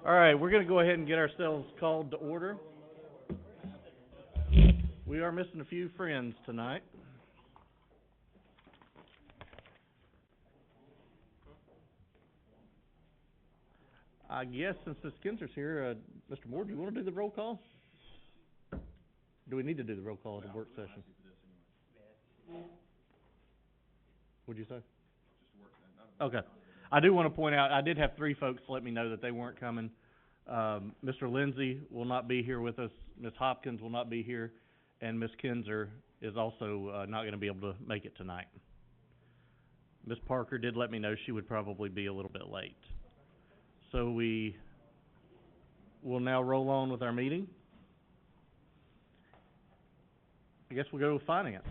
All right, we're going to go ahead and get ourselves called to order. We are missing a few friends tonight. I guess since Ms. Kinzer's here, Mr. Moore, do you want to do the roll call? Do we need to do the roll call at the work session? What'd you say? Okay. I do want to point out, I did have 3 folks let me know that they weren't coming. Mr. Lindsay will not be here with us, Ms. Hopkins will not be here, and Ms. Kinzer is also not going to be able to make it tonight. Ms. Parker did let me know she would probably be a little bit late. So we will now roll on with our meeting. I guess we'll go with finance.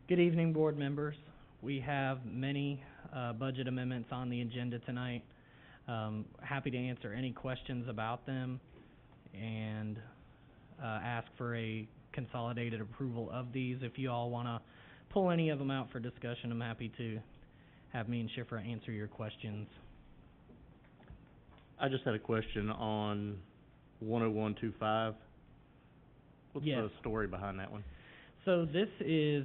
Good evening, board members. We have many budget amendments on the agenda tonight. Happy to answer any questions about them and ask for a consolidated approval of these. If you all want to pull any of them out for discussion, I'm happy to have me and Schifra answer your questions. I just had a question on 10125. What's the story behind that one? So this is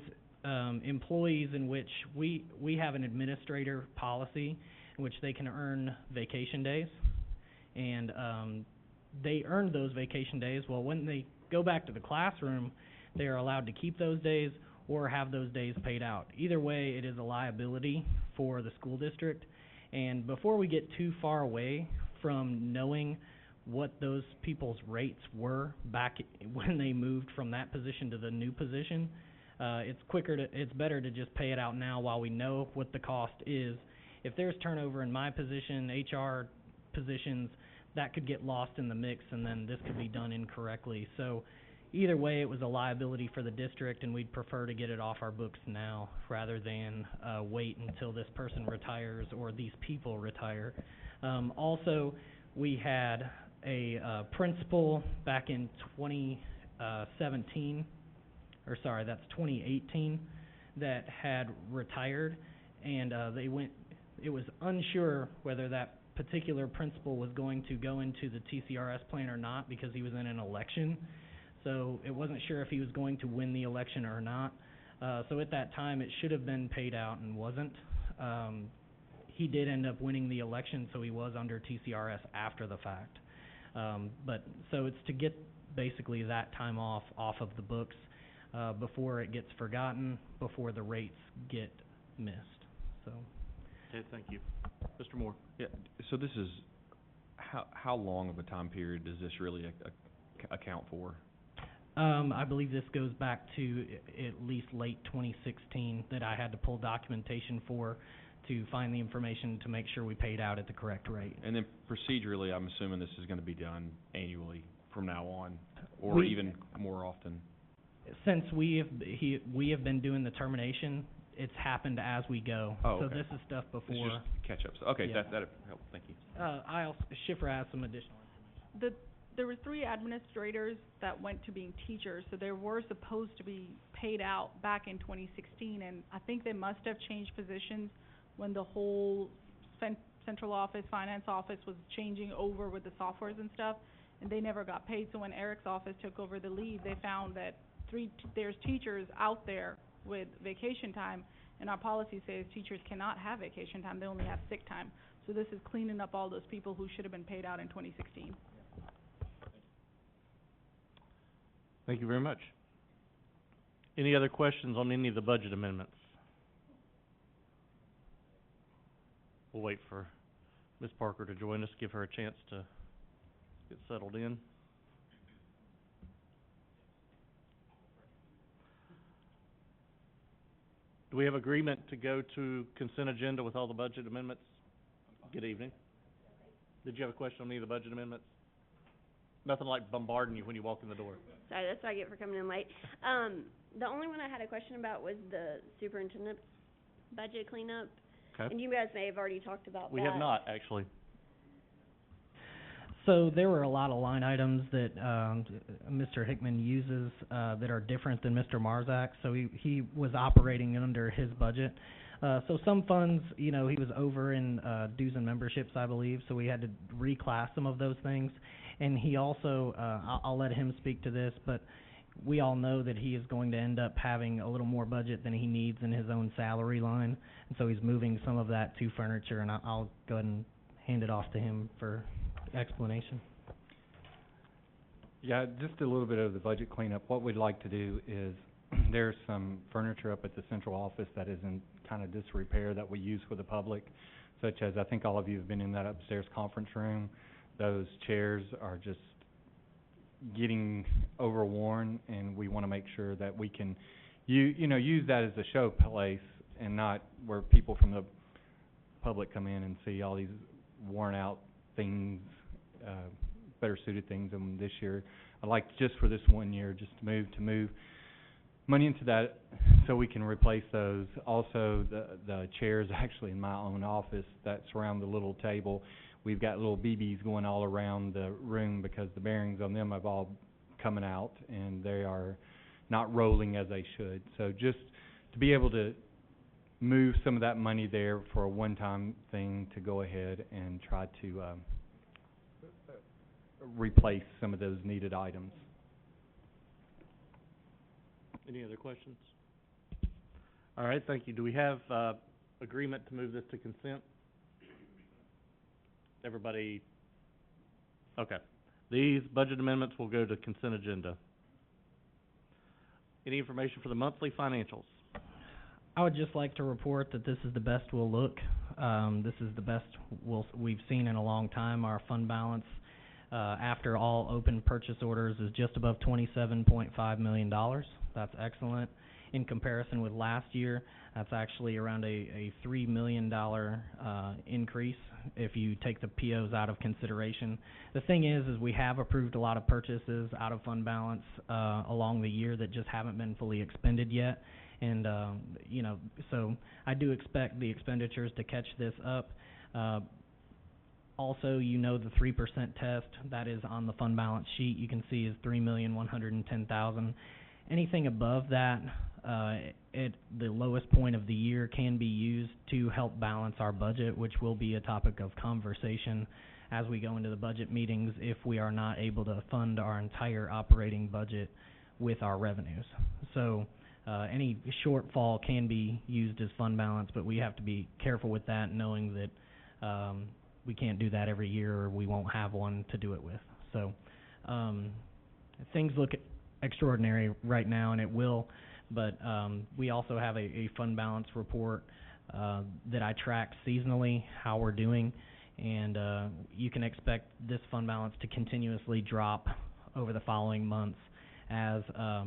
employees in which we have an administrator policy in which they can earn vacation days, and they earn those vacation days. Well, when they go back to the classroom, they are allowed to keep those days or have those days paid out. Either way, it is a liability for the school district, and before we get too far away from knowing what those people's rates were back when they moved from that position to the new position, it's better to just pay it out now while we know what the cost is. If there's turnover in my position, HR positions, that could get lost in the mix, and then this could be done incorrectly. So either way, it was a liability for the district, and we'd prefer to get it off our books now rather than wait until this person retires or these people retire. Also, we had a principal back in 2018, that had retired, and it was unsure whether that particular principal was going to go into the TCRS plan or not because he was in an election. So it wasn't sure if he was going to win the election or not. So at that time, it should have been paid out and wasn't. He did end up winning the election, so he was under TCRS after the fact. But so it's to get basically that time off of the books before it gets forgotten, before the rates get missed. So. Okay, thank you. Mr. Moore. Yeah, so this is, how long of a time period does this really account for? I believe this goes back to at least late 2016 that I had to pull documentation for to find the information to make sure we paid out at the correct rate. And then procedurally, I'm assuming this is going to be done annually from now on, or even more often? Since we have been doing the termination, it's happened as we go. Oh, okay. So this is stuff before. This is just catch-ups. Okay, yeah. that helps. Thank you. Schifra has some additional information. There were 3 administrators that went to being teachers, so they were supposed to be paid out back in 2016, and I think they must have changed positions when the whole central office, finance office was changing over with the softwares and stuff, and they never got paid. So when Eric's office took over the lead, they found that there's teachers out there with vacation time, and our policy says teachers cannot have vacation time, they only have sick time. So this is cleaning up all those people who should have been paid out in 2016. Thank you very much. Any other questions on any of the budget amendments? We'll wait for Ms. Parker to join us, give her a chance to get settled in. Do we have agreement to go to consent agenda with all the budget amendments? Good evening. Did you have a question on any of the budget amendments? Nothing like bombarding you when you walk in the door. Sorry, that's what I get for coming in late. The only one I had a question about was the superintendent budget cleanup. Okay. And you guys may have already talked about that. We have not, actually. So there were a lot of line items that Mr. Hickman uses that are different than Mr. Marzak. So he was operating under his budget. So some funds, you know, he was over in, dues and memberships, I believe, so we had to reclass some of those things. And he also, I'll let him speak to this, but we all know that he is going to end up having a little more budget than he needs in his own salary line. And so he's moving some of that to furniture, and I'll go ahead and hand it off to him for explanation. Yeah, just a little bit of the budget cleanup. What we'd like to do is, there's some furniture up at the central office that is in kind of disrepair that we use for the public, such as, I think all of you have been in that upstairs conference room. Those chairs are just getting overworn, and we want to make sure that we can, use that as a show place and not where people from the public come in and see all these worn out things, better suited things than this year. I'd like just for this 1 year, just to move money into that so we can replace those. Also, the chairs actually in my own office that surround the little table, we've got little BBs going all around the room because the bearings on them have all coming out and they are not rolling as they should. So just to be able to move some of that money there for a one-time thing to go ahead and try to replace some of those needed items. Any other questions? All right, thank you. Do we have, agreement to move this to consent? Everybody, okay. These budget amendments will go to consent agenda. Any information for the monthly financials? I would just like to report that this is the best we'll look. This is the best we've seen in a long time. Our fund balance, after all open purchase orders, is just above $27.5 million. That's excellent. In comparison with last year, that's actually around a $3 million increase if you take the POs out of consideration. The thing is we have approved a lot of purchases out of fund balance along the year that just haven't been fully expended yet. And, so I do expect the expenditures to catch this up. Also, the 3% test that is on the fund balance sheet you can see is $3,110,000. Anything above that, at the lowest point of the year, can be used to help balance our budget, which will be a topic of conversation as we go into the budget meetings if we are not able to fund our entire operating budget with our revenues. So any shortfall can be used as fund balance, but we have to be careful with that, knowing that we can't do that every year or we won't have one to do it with. So things look extraordinary right now, and it will, but we also have a fund balance report that I track seasonally how we're doing, and you can expect this fund balance to continuously drop over the following months as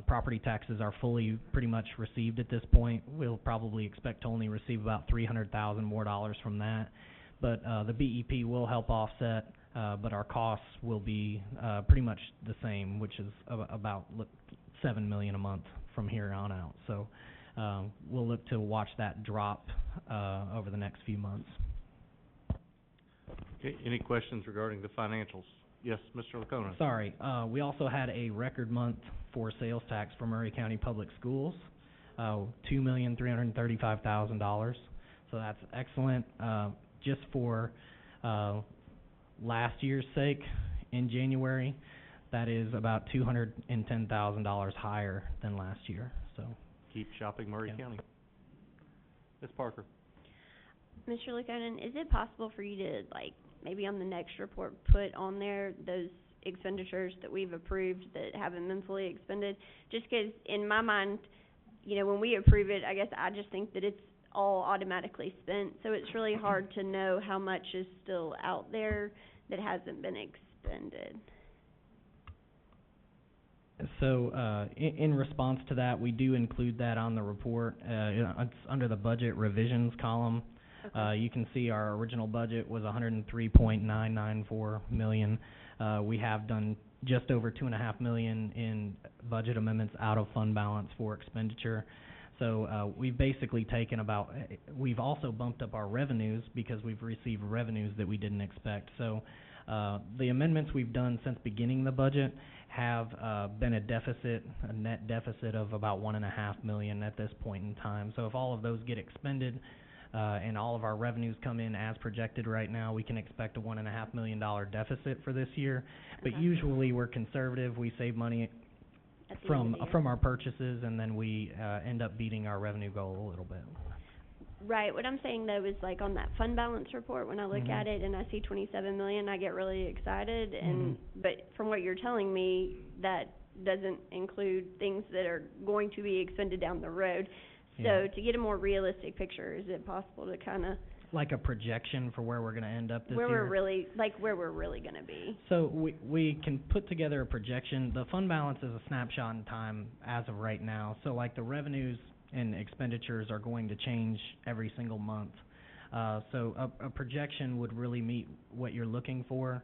property taxes are fully pretty much received at this point. We'll probably expect to only receive about $300,000 more from that, but the BEP will help offset, but our costs will be pretty much the same, which is about $7 million a month from here on out. So we'll look to watch that drop over the next few months. Okay, any questions regarding the financials? Yes, Mr. Lacona. Sorry, we also had a record month for sales tax for Murray County Public Schools, $2,335,000. So that's excellent. Just for last year's sake, in January, that is about $210,000 higher than last year. So keep shopping Murray County. Ms. Parker. Mr. Lukonen, is it possible for you to, maybe on the next report, put on there those expenditures that we've approved that haven't been fully expended? Just 'cause in my mind, when we approve it, I guess I just think that it's all automatically spent, so it's really hard to know how much is still out there that hasn't been expended. So, in response to that, we do include that on the report. It's under the budget revisions column. Okay. You can see our original budget was $103.994 million. We have done just over $2.5 million in budget amendments out of fund balance for expenditure. So we've basically we've also bumped up our revenues because we've received revenues that we didn't expect. So the amendments we've done since beginning the budget have been a net deficit of about $1.5 million at this point in time. So if all of those get expended, and all of our revenues come in as projected right now, we can expect a $1.5 million deficit for this year. But Okay. usually we're conservative, we save money At the end of the year. from our purchases, and then we, end up beating our revenue goal a little bit. Right, what I'm saying though is like on that fund balance report, when I look Mhm. at it and I see 27 million, I get really excited and, Mhm. but from what you're telling me, that doesn't include things that are going to be expended down the road. Yeah. So to get a more realistic picture, is it possible to kinda, Like a projection for where we're gonna end up this where year? where we're really gonna be? So we can put together a projection. The fund balance is a snapshot in time as of right now. So like the revenues and expenditures are going to change every single month. So a projection would really meet what you're looking for.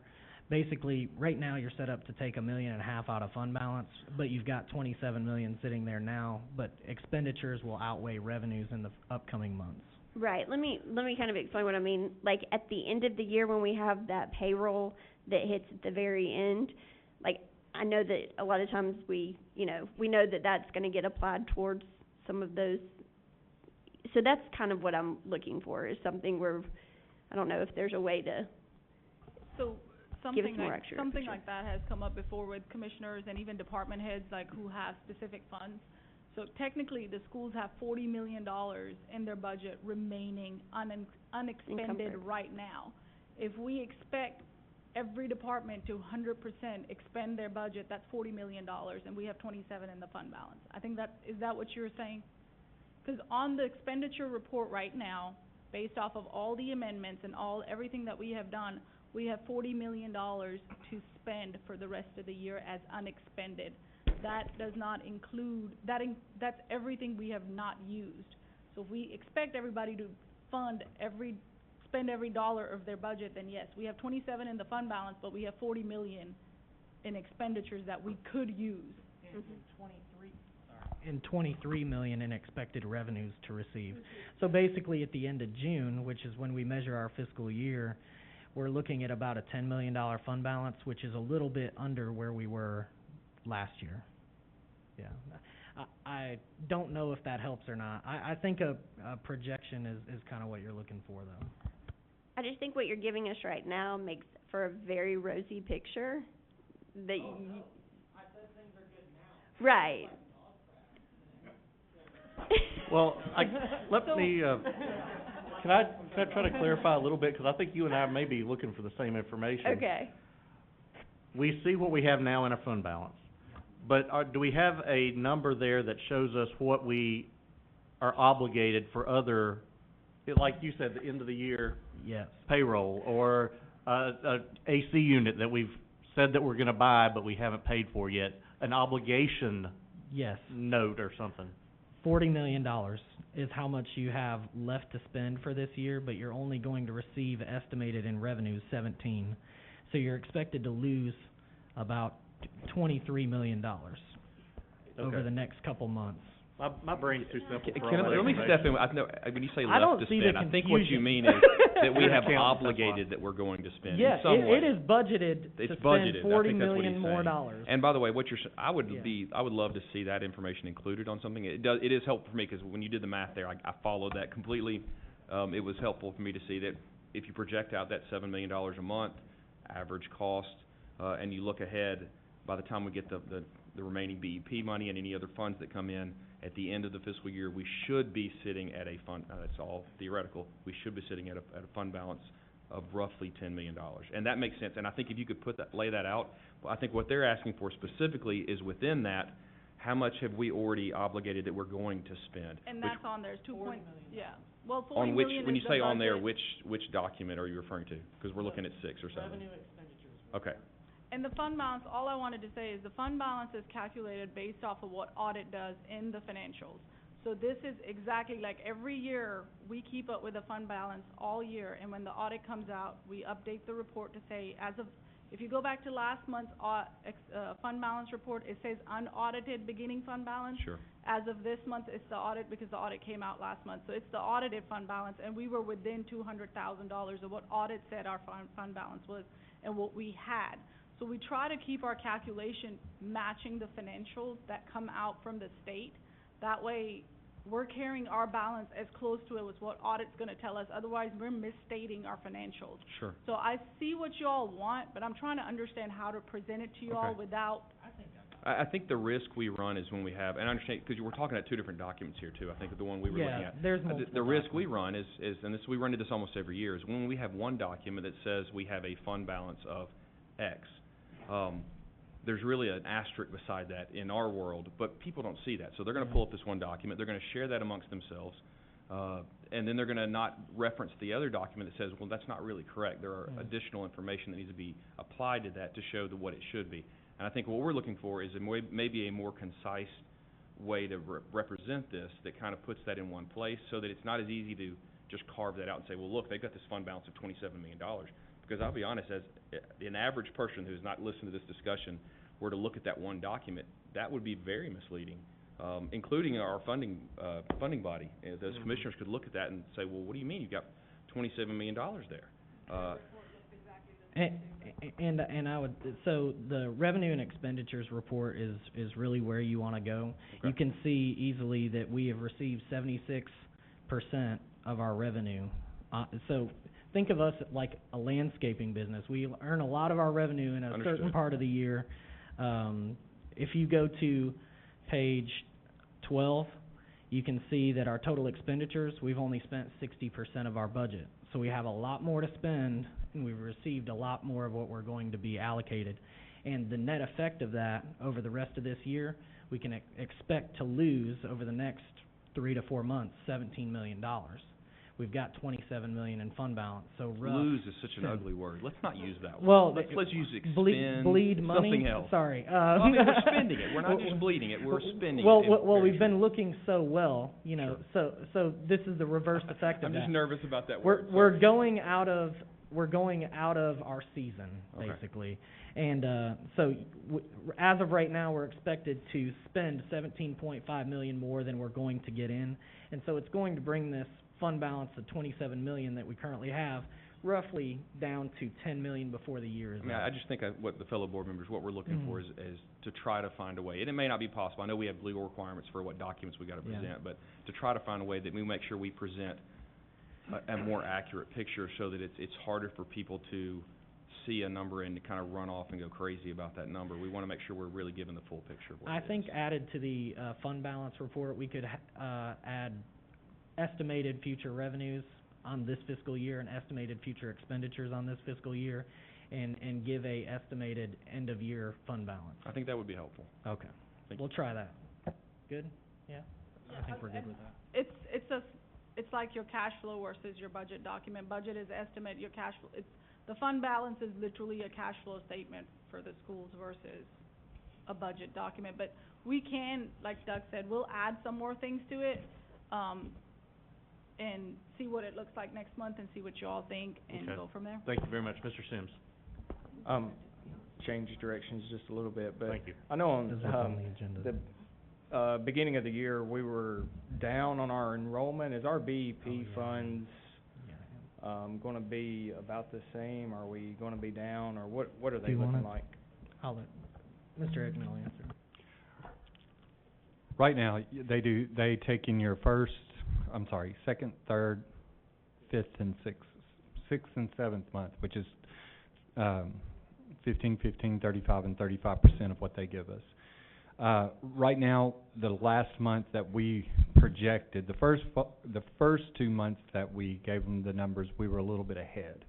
Basically, right now you're set up to take $1.5 million out of fund balance, but you've got 27 million sitting there now, but expenditures will outweigh revenues in the upcoming months. Right, let me kind of explain what I mean. Like, at the end of the year, when we have that payroll that hits at the very end, like, I know that a lot of times we know that that's gonna get applied towards some of those. So that's kind of what I'm looking for, is something where, I don't know if there's a way to, So, Give us something more like, accurate something picture. like that has come up before with commissioners and even department heads, like, who have specific funds. So technically, the schools have $40 million in their budget remaining unexpended Encumbered. right now. If we expect every department to 100% expend their budget, that's $40 million, and we have 27 in the fund balance. I think is that what you're saying? 'Cause on the expenditure report right now, based off of all the amendments and everything that we have done, we have $40 million to spend for the rest of the year as unexpended. That does not include, that's everything we have not used. So if we expect everybody to spend every dollar of their budget, then yes, we have 27 in the fund balance, but we have 40 million in expenditures that we could use. And 23 million in expected revenues to receive. So basically, at the end of June, which is when we measure our fiscal year, we're looking at about a $10 million fund balance, which is a little bit under where we were last year. Yeah. I don't know if that helps or not. I think a projection is kind of what you're looking for, though. I just think what you're giving us right now makes for a very rosy picture that you. I said things are good now. Right. Well, let me, can I try to clarify a little bit, 'cause I think you and I may be looking for the same information. Okay. We see what we have now in our fund balance, but do we have a number there that shows us what we are obligated for other, like you said, the end of the year Yes. payroll, or a AC unit that we've said that we're gonna buy but we haven't paid for yet, an obligation Yes. note or something? $40 million is how much you have left to spend for this year, but you're only going to receive estimated in revenues 17. So you're expected to lose about $23 million over Okay. the next couple months. My brain's too simple for all Can that I, let me information. step in, I know, when you say I don't left to see the spend, I think what you confusion. mean is that we You're have an accountant, that's why. obligated that we're going to spend in Yeah, some way. it is budgeted to It's spend budgeted. I $40 think that's what million he's more saying. dollars. And by the way, what you're, I would Yeah. I would love to see that information included on something. It is helpful for me, 'cause when you did the math there, I followed that completely. It was helpful for me to see that if you project out that $7 million a month, average cost, and you look ahead, by the time we get the remaining BEP money and any other funds that come in, at the end of the fiscal year, we should be sitting at a fund, that's all theoretical, we should be sitting at a fund balance of roughly $10 million. And that makes sense, and I think if you could lay that out, well, I think what they're asking for specifically is within that, how much have we already obligated that we're going to spend? And Which- that's on there, 2 yeah. Well, 40 On which, million when is you the say on there, budget. which document are you referring to? 'Cause we're looking at 6 or 7. Okay. And the fund balance, all I wanted to say is the fund balance is calculated based off of what audit does in the financials. So this is exactly like every year, we keep up with the fund balance all year, and when the audit comes out, we update the report to say, if you go back to last month's fund balance report, it says unaudited beginning fund balance. Sure. As of this month, it's the audit, because the audit came out last month, so it's the audited fund balance, and we were within $200,000 of what audit said our fund balance was and what we had. So we try to keep our calculation matching the financials that come out from the state. That way, we're carrying our balance as close to it as what audit's gonna tell us, otherwise we're misstating our financials. Sure. So I see what you all want, but I'm trying to understand how to present it to you all Okay. without, I think the risk we run is when we have, and I understand, because we're talking at two different documents here too, I think, the one we were looking Yeah, at. there's multiple The risk we documents. run is, and this, we run into this almost every year, is when we have one document that says we have a fund balance of X, there's really an asterisk beside that in our world, but people don't see that. So they're gonna pull up this one document, they're gonna share that amongst themselves, and then they're gonna not reference the other document that says, well, that's not really correct. There are additional information that needs to be applied to that to show what it should be. And I think what we're looking for is maybe a more concise way to represent this that kind of puts that in one place, so that it's not as easy to just carve that out and say, well, look, they've got this fund balance of $27 million. Because I'll be honest, as an average person who's not listened to this discussion were to look at that one document, that would be very misleading, including our funding body. Those commissioners could look at that and say, well, what do you mean you've got $27 million there? And I would, so the revenue and expenditures report is really where you wanna go. Okay. You can see easily that we have received 76% of our revenue. So think of us like a landscaping business. We earn a lot of our revenue in a certain Understood. part of the year. If you go to page 12, you can see that our total expenditures, we've only spent 60% of our budget. So we have a lot more to spend, and we've received a lot more of what we're going to be allocated. And the net effect of that over the rest of this year, we can expect to lose over the next 3 to 4 months, $17 million. We've got $27 million in fund balance, so rough. Lose is such an ugly word. Let's not use that word. Well, Let's use expend, bleed money? something else. Sorry. Well, I mean, we're spending it. We're not just bleeding it. We're spending Well, it. well, we've been looking so well, you know, Sure. so this is the reverse effect of I'm that. just nervous about that word. We're going out of our season, Okay. basically. And, so, as of right now, we're expected to spend $17.5 million more than we're going to get in. And so it's going to bring this fund balance of $27 million that we currently have roughly down to $10 million before the year is I mean, up. I just think what the fellow board members, what we're looking for is to try to find a way, and it may not be possible. I know we have legal requirements for what documents we gotta Yeah. present, but to try to find a way that we make sure we present a more accurate picture so that it's harder for people to see a number and to kind of run off and go crazy about that number. We wanna make sure we're really giving the full picture of what I it is. think added to the, fund balance report, we could, add estimated future revenues on this fiscal year and estimated future expenditures on this fiscal year, and give a estimated end-of-year fund balance. I think that would be helpful. Okay, Thank we'll try that. Good? Yeah? I think we're good with that. it's like your cash flow versus your budget document. Budget is estimate, your cash flow, the fund balance is literally a cash flow statement for the schools versus a budget document. But we can, like Doug said, we'll add some more things to it, and see what it looks like next month and see what you all think and Okay. go from there. Thank you very much. Mr. Sims? Change directions just a little bit, but Thank you. I know on, This is on the agenda. the, beginning of the year, we were down on our enrollment. Is our BEP funds, gonna be about the same? Are we gonna be down, or what are Do they you looking wanna- like? I'll let Mr. Eggman will answer. Right now, they take in your second, third, fifth, and sixth and seventh month, which is, 15, 35, and 35% of what they give us. Right now, the last month that we projected, the first 2 months that we gave them the numbers, we were a little bit ahead.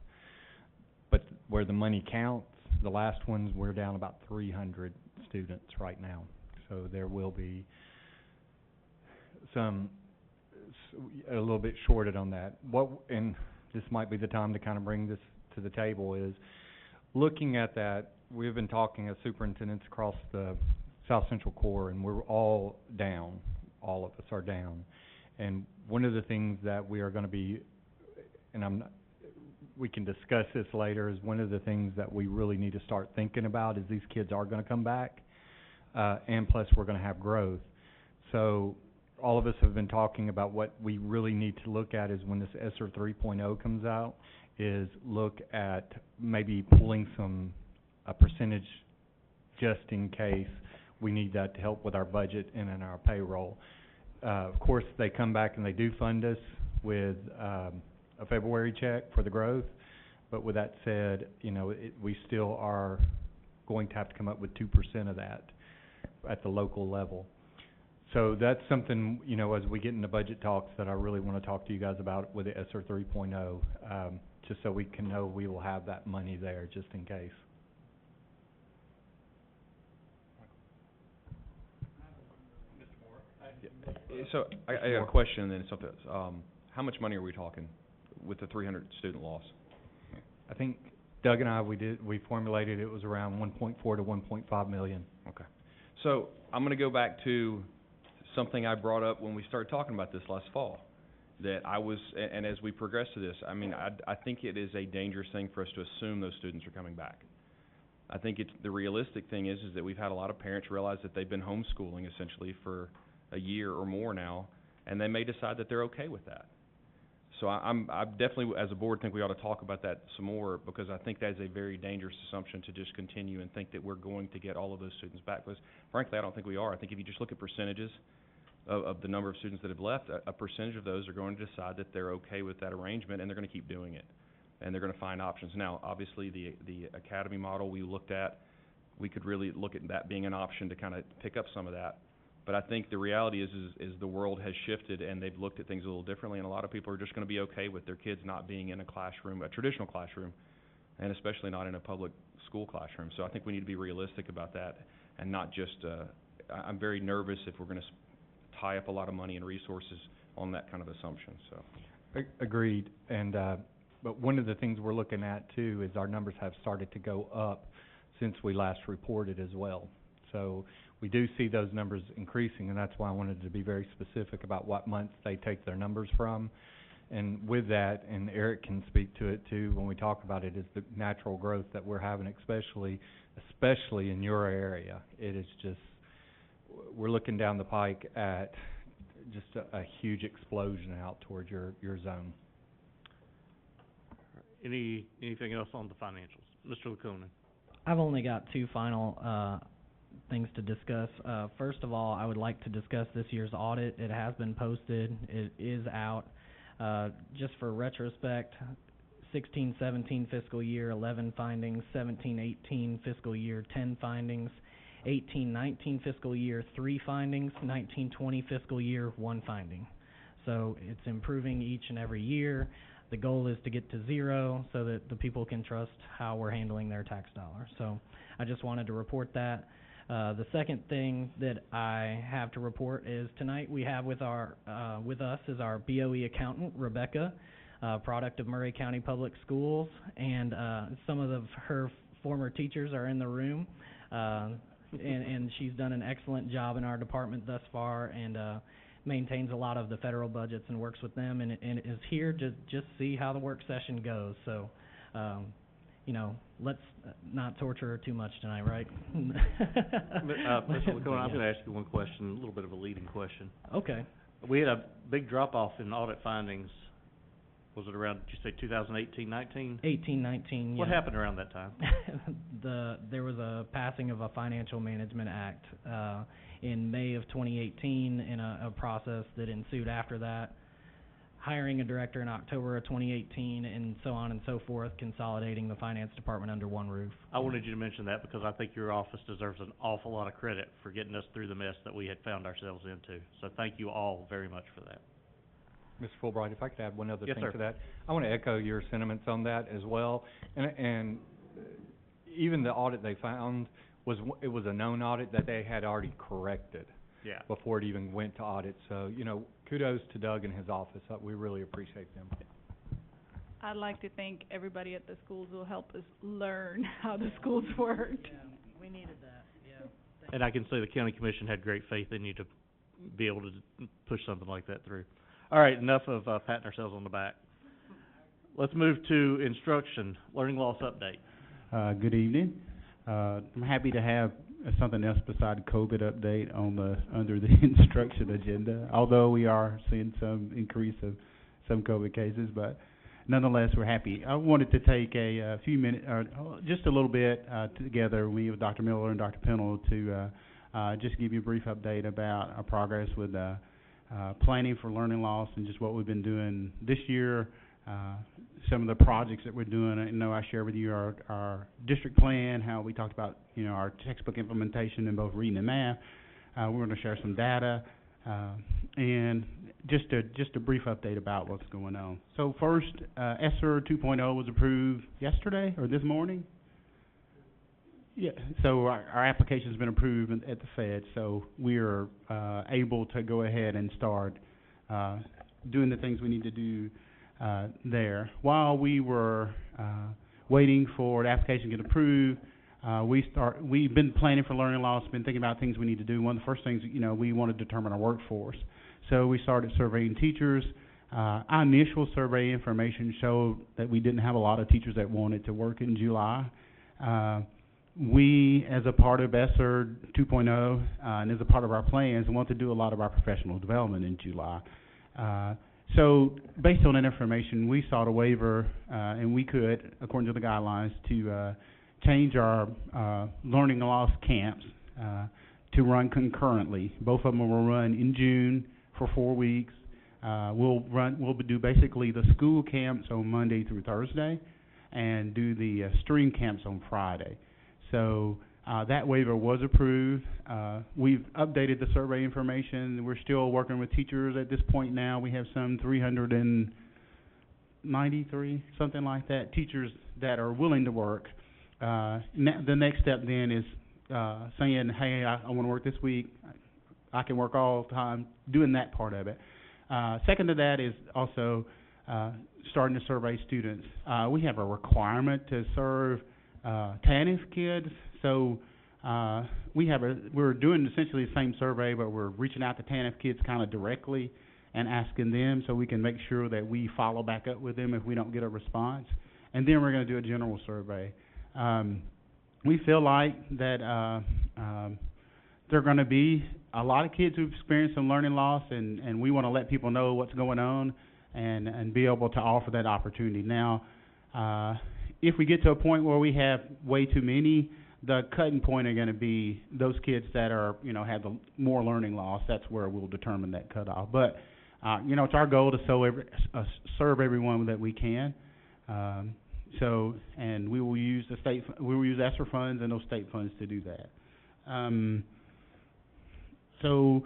But where the money counts, the last ones, we're down about 300 students right now. So there will be a little bit shorted on that. And this might be the time to kind of bring this to the table, is looking at that, we've been talking as superintendents across the South Central Core, and we're all down. All of us are down. And one of the things that we are gonna be, and we can discuss this later, is one of the things that we really need to start thinking about is these kids are gonna come back, and plus we're gonna have growth. So all of us have been talking about what we really need to look at is when this ESSER 3.0 comes out, is look at maybe pulling a percentage just in case we need that to help with our budget and in our payroll. of course, they come back and they do fund us with, a February check for the growth. But with that said, we still are going to have to come up with 2% of that at the local level. So that's something, as we get into budget talks, that I really want to talk to you guys about with the ESSER 3.0, just so we can know we will have that money there just in case. So, I got a question and then something else. How much money are we talking with the 300 student loss? I think Doug and I, we formulated it was around 1.4 to 1.5 million. Okay. So, I'm gonna go back to something I brought up when we started talking about this last fall. That and as we progress to this, I think it is a dangerous thing for us to assume those students are coming back. I think the realistic thing is that we've had a lot of parents realize that they've been homeschooling essentially for a year or more now, and they may decide that they're okay with that. So I definitely, as a board, think we ought to talk about that some more, because I think that is a very dangerous assumption to just continue and think that we're going to get all of those students back. Because frankly, I don't think we are. I think if you just look at percentages of the number of students that have left, a percentage of those are going to decide that they're okay with that arrangement, and they're going to keep doing it. And they're going to find options. Now, obviously, the academy model we looked at, we could really look at that being an option to kind of pick up some of that. But I think the reality is the world has shifted, and they've looked at things a little differently, and a lot of people are just going to be okay with their kids not being in a classroom, a traditional classroom, and especially not in a public school classroom. So I think we need to be realistic about that, and not just, I'm very nervous if we're going to tie up a lot of money and resources on that kind of assumption, so. Agreed. And, but one of the things we're looking at too is our numbers have started to go up since we last reported as well. So we do see those numbers increasing, and that's why I wanted to be very specific about what months they take their numbers from. And with that, and Eric can speak to it too when we talk about it, is the natural growth that we're having, especially in your area. It is just, we're looking down the pike at just a huge explosion out towards your zone. Anything else on the financials? Mr. Lacunin? I've only got two final things to discuss. First of all, I would like to discuss this year's audit. It has been posted. It is out. Just for retrospect, 16-17 fiscal year, 11 findings, 17-18 fiscal year, 10 findings, 18-19 fiscal year, 3 findings, 19-20 fiscal year, 1 finding. So it's improving each and every year. The goal is to get to 0 so that the people can trust how we're handling their tax dollars. So I just wanted to report that. The second thing that I have to report is tonight we have with us is our BOE accountant, Rebecca, product of Murray County Public Schools, and some of her former teachers are in the room, and she's done an excellent job in our department thus far, and maintains a lot of the federal budgets and works with them, and is here to just see how the work session goes. So, let's not torture her too much tonight, right? Mr. Lacunin, I'm going to ask you one question, a little bit of a leading question. Okay. We had a big drop-off in audit findings. Was it around, did you say 2018, 19? 18, 19, What yeah. happened around that time? There was a passing of a Financial Management Act in May of 2018, in a process that ensued after that, hiring a director in October of 2018, and so on and so forth, consolidating the finance department under one roof. I wanted you to mention that because I think your office deserves an awful lot of credit for getting us through the mess that we had found ourselves into. So thank you all very much for that. Mr. Fulbright, if I could add one other Yes, thing sir. to that. I want to echo your sentiments on that as well. And even the audit they found it was a known audit that they had already corrected. Yeah. Before it even went to audit. So, kudos to Doug and his office. We really appreciate them. I'd like to thank everybody at the schools who helped us learn how the schools worked. Yeah, we needed that, yeah. And I can say the county commission had great faith in you to be able to push something like that through. All right, enough of patting ourselves on the back. Let's move to instruction, learning loss update. Good evening. I'm happy to have something else beside COVID update under the instruction agenda, although we are seeing some increase of some COVID cases, but nonetheless, we're happy. I wanted to take a few minutes, or just a little bit together, we with Dr. Miller and Dr. Pennell, to just give you a brief update about our progress with planning for learning loss and just what we've been doing this year, some of the projects that we're doing. I know I shared with you our district plan, how we talked about, our textbook implementation in both reading and math. We're gonna share some data, and just a brief update about what's going on. So first, ESSER 2.0 was approved yesterday or this morning? Yeah, so our application's been approved at the Fed, so we are able to go ahead and start doing the things we need to do there. While we were waiting for the application to get approved, we've been planning for learning loss, been thinking about things we need to do. One of the first things, we want to determine our workforce. So we started surveying teachers. Our initial survey information showed that we didn't have a lot of teachers that wanted to work in July. We, as a part of ESSER 2.0, and as a part of our plans, want to do a lot of our professional development in July. So based on that information, we sought a waiver, and we could, according to the guidelines, to change our learning loss camps to run concurrently. Both of them will run in June for 4 weeks. We'll do basically the school camps on Monday through Thursday, and do the stream camps on Friday. So that waiver was approved. We've updated the survey information. We're still working with teachers at this point now. We have some 393, something like that, teachers that are willing to work. The next step then is saying, hey, I want to work this week. I can work all the time, doing that part of it. Second to that is also starting to survey students. We have a requirement to serve TANF kids, so we're doing essentially the same survey, but we're reaching out to TANF kids kind of directly and asking them so we can make sure that we follow back up with them if we don't get a response. And then we're going to do a general survey. We feel like that there are going to be a lot of kids who've experienced some learning loss, and we want to let people know what's going on and be able to offer that opportunity. Now, if we get to a point where we have way too many, the cutting point are going to be those kids that are, have the more learning loss. That's where we'll determine that cutoff. But, it's our goal to serve everyone that we can. And we will use we will use ESSER funds and those state funds to do that. So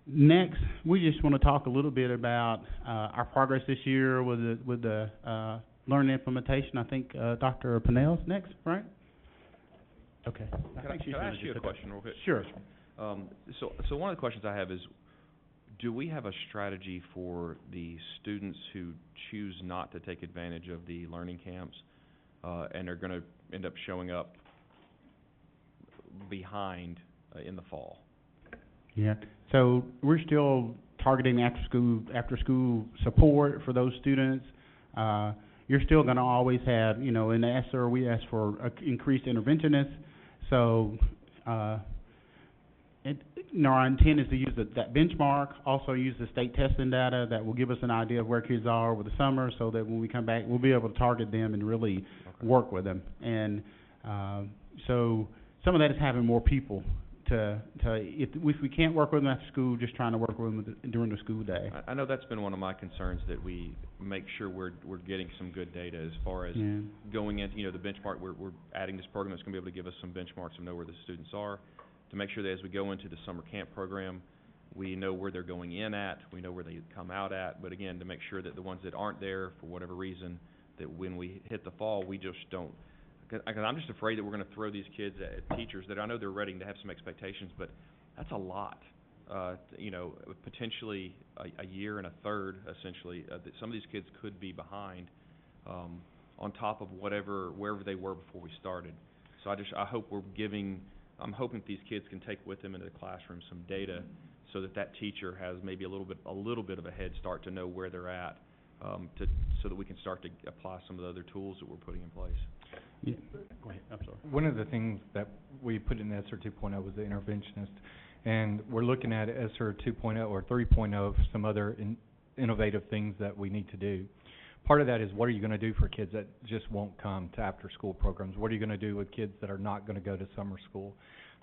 next, we just want to talk a little bit about our progress this year with the learning implementation. I think Dr. Pinnell's next, right? Okay. Can I ask you a question real quick? Sure. So one of the questions I have is, do we have a strategy for the students who choose not to take advantage of the learning camps and are going to end up showing up behind in the fall? Yeah. So we're still targeting after school support for those students. You're still going to always have, in the ESSER, we ask for increased interventionists. So, our intent is to use that benchmark, also use the state testing data that will give us an idea of where kids are over the summer, so that when we come back, we'll be able to target them and really work with them. And so some of that is having more people if we can't work with them after school, just trying to work with them during the school day. I know that's been one of my concerns, that we make sure we're getting some good data as far as going into, the benchmark. We're adding this program that's going to be able to give us some benchmarks and know where the students are, to make sure that as we go into the summer camp program, we know where they're going in at, we know where they come out at, but again, to make sure that the ones that aren't there for whatever reason, that when we hit the fall, we just don't. Because I'm just afraid that we're going to throw these kids at teachers that I know they're ready to have some expectations, but that's a lot. Potentially a year and a third, essentially, that some of these kids could be behind on top of wherever they were before we started. So I hope I'm hoping that these kids can take with them into the classroom some data, so that teacher has maybe a little bit of a head start to know where they're at, so that we can start to apply some of the other tools that we're putting in place. Yeah. Go ahead. I'm sorry. One of the things that we put in ESSER 2.0 was the interventionist, and we're looking at ESSER 2.0 or 3.0 of some other innovative things that we need to do. Part of that is, what are you gonna do for kids that just won't come to after-school programs? What are you gonna do with kids that are not gonna go to summer school?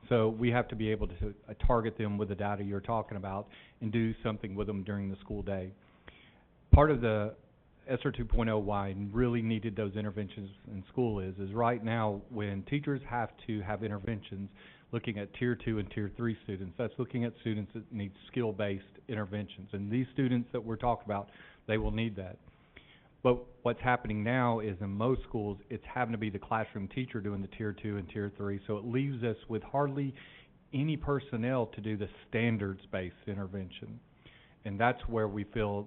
So we have to be able to target them with the data you're talking about and do something with them during the school day. Part of the ESSER 2.0 why really needed those interventions in school is right now when teachers have to have interventions looking at Tier 2 and Tier 3 students, that's looking at students that need skill-based interventions. And these students that we're talking about, they will need that. But what's happening now is in most schools, it's having to be the classroom teacher doing the Tier 2 and Tier 3, so it leaves us with hardly any personnel to do the standards-based intervention. And that's where we feel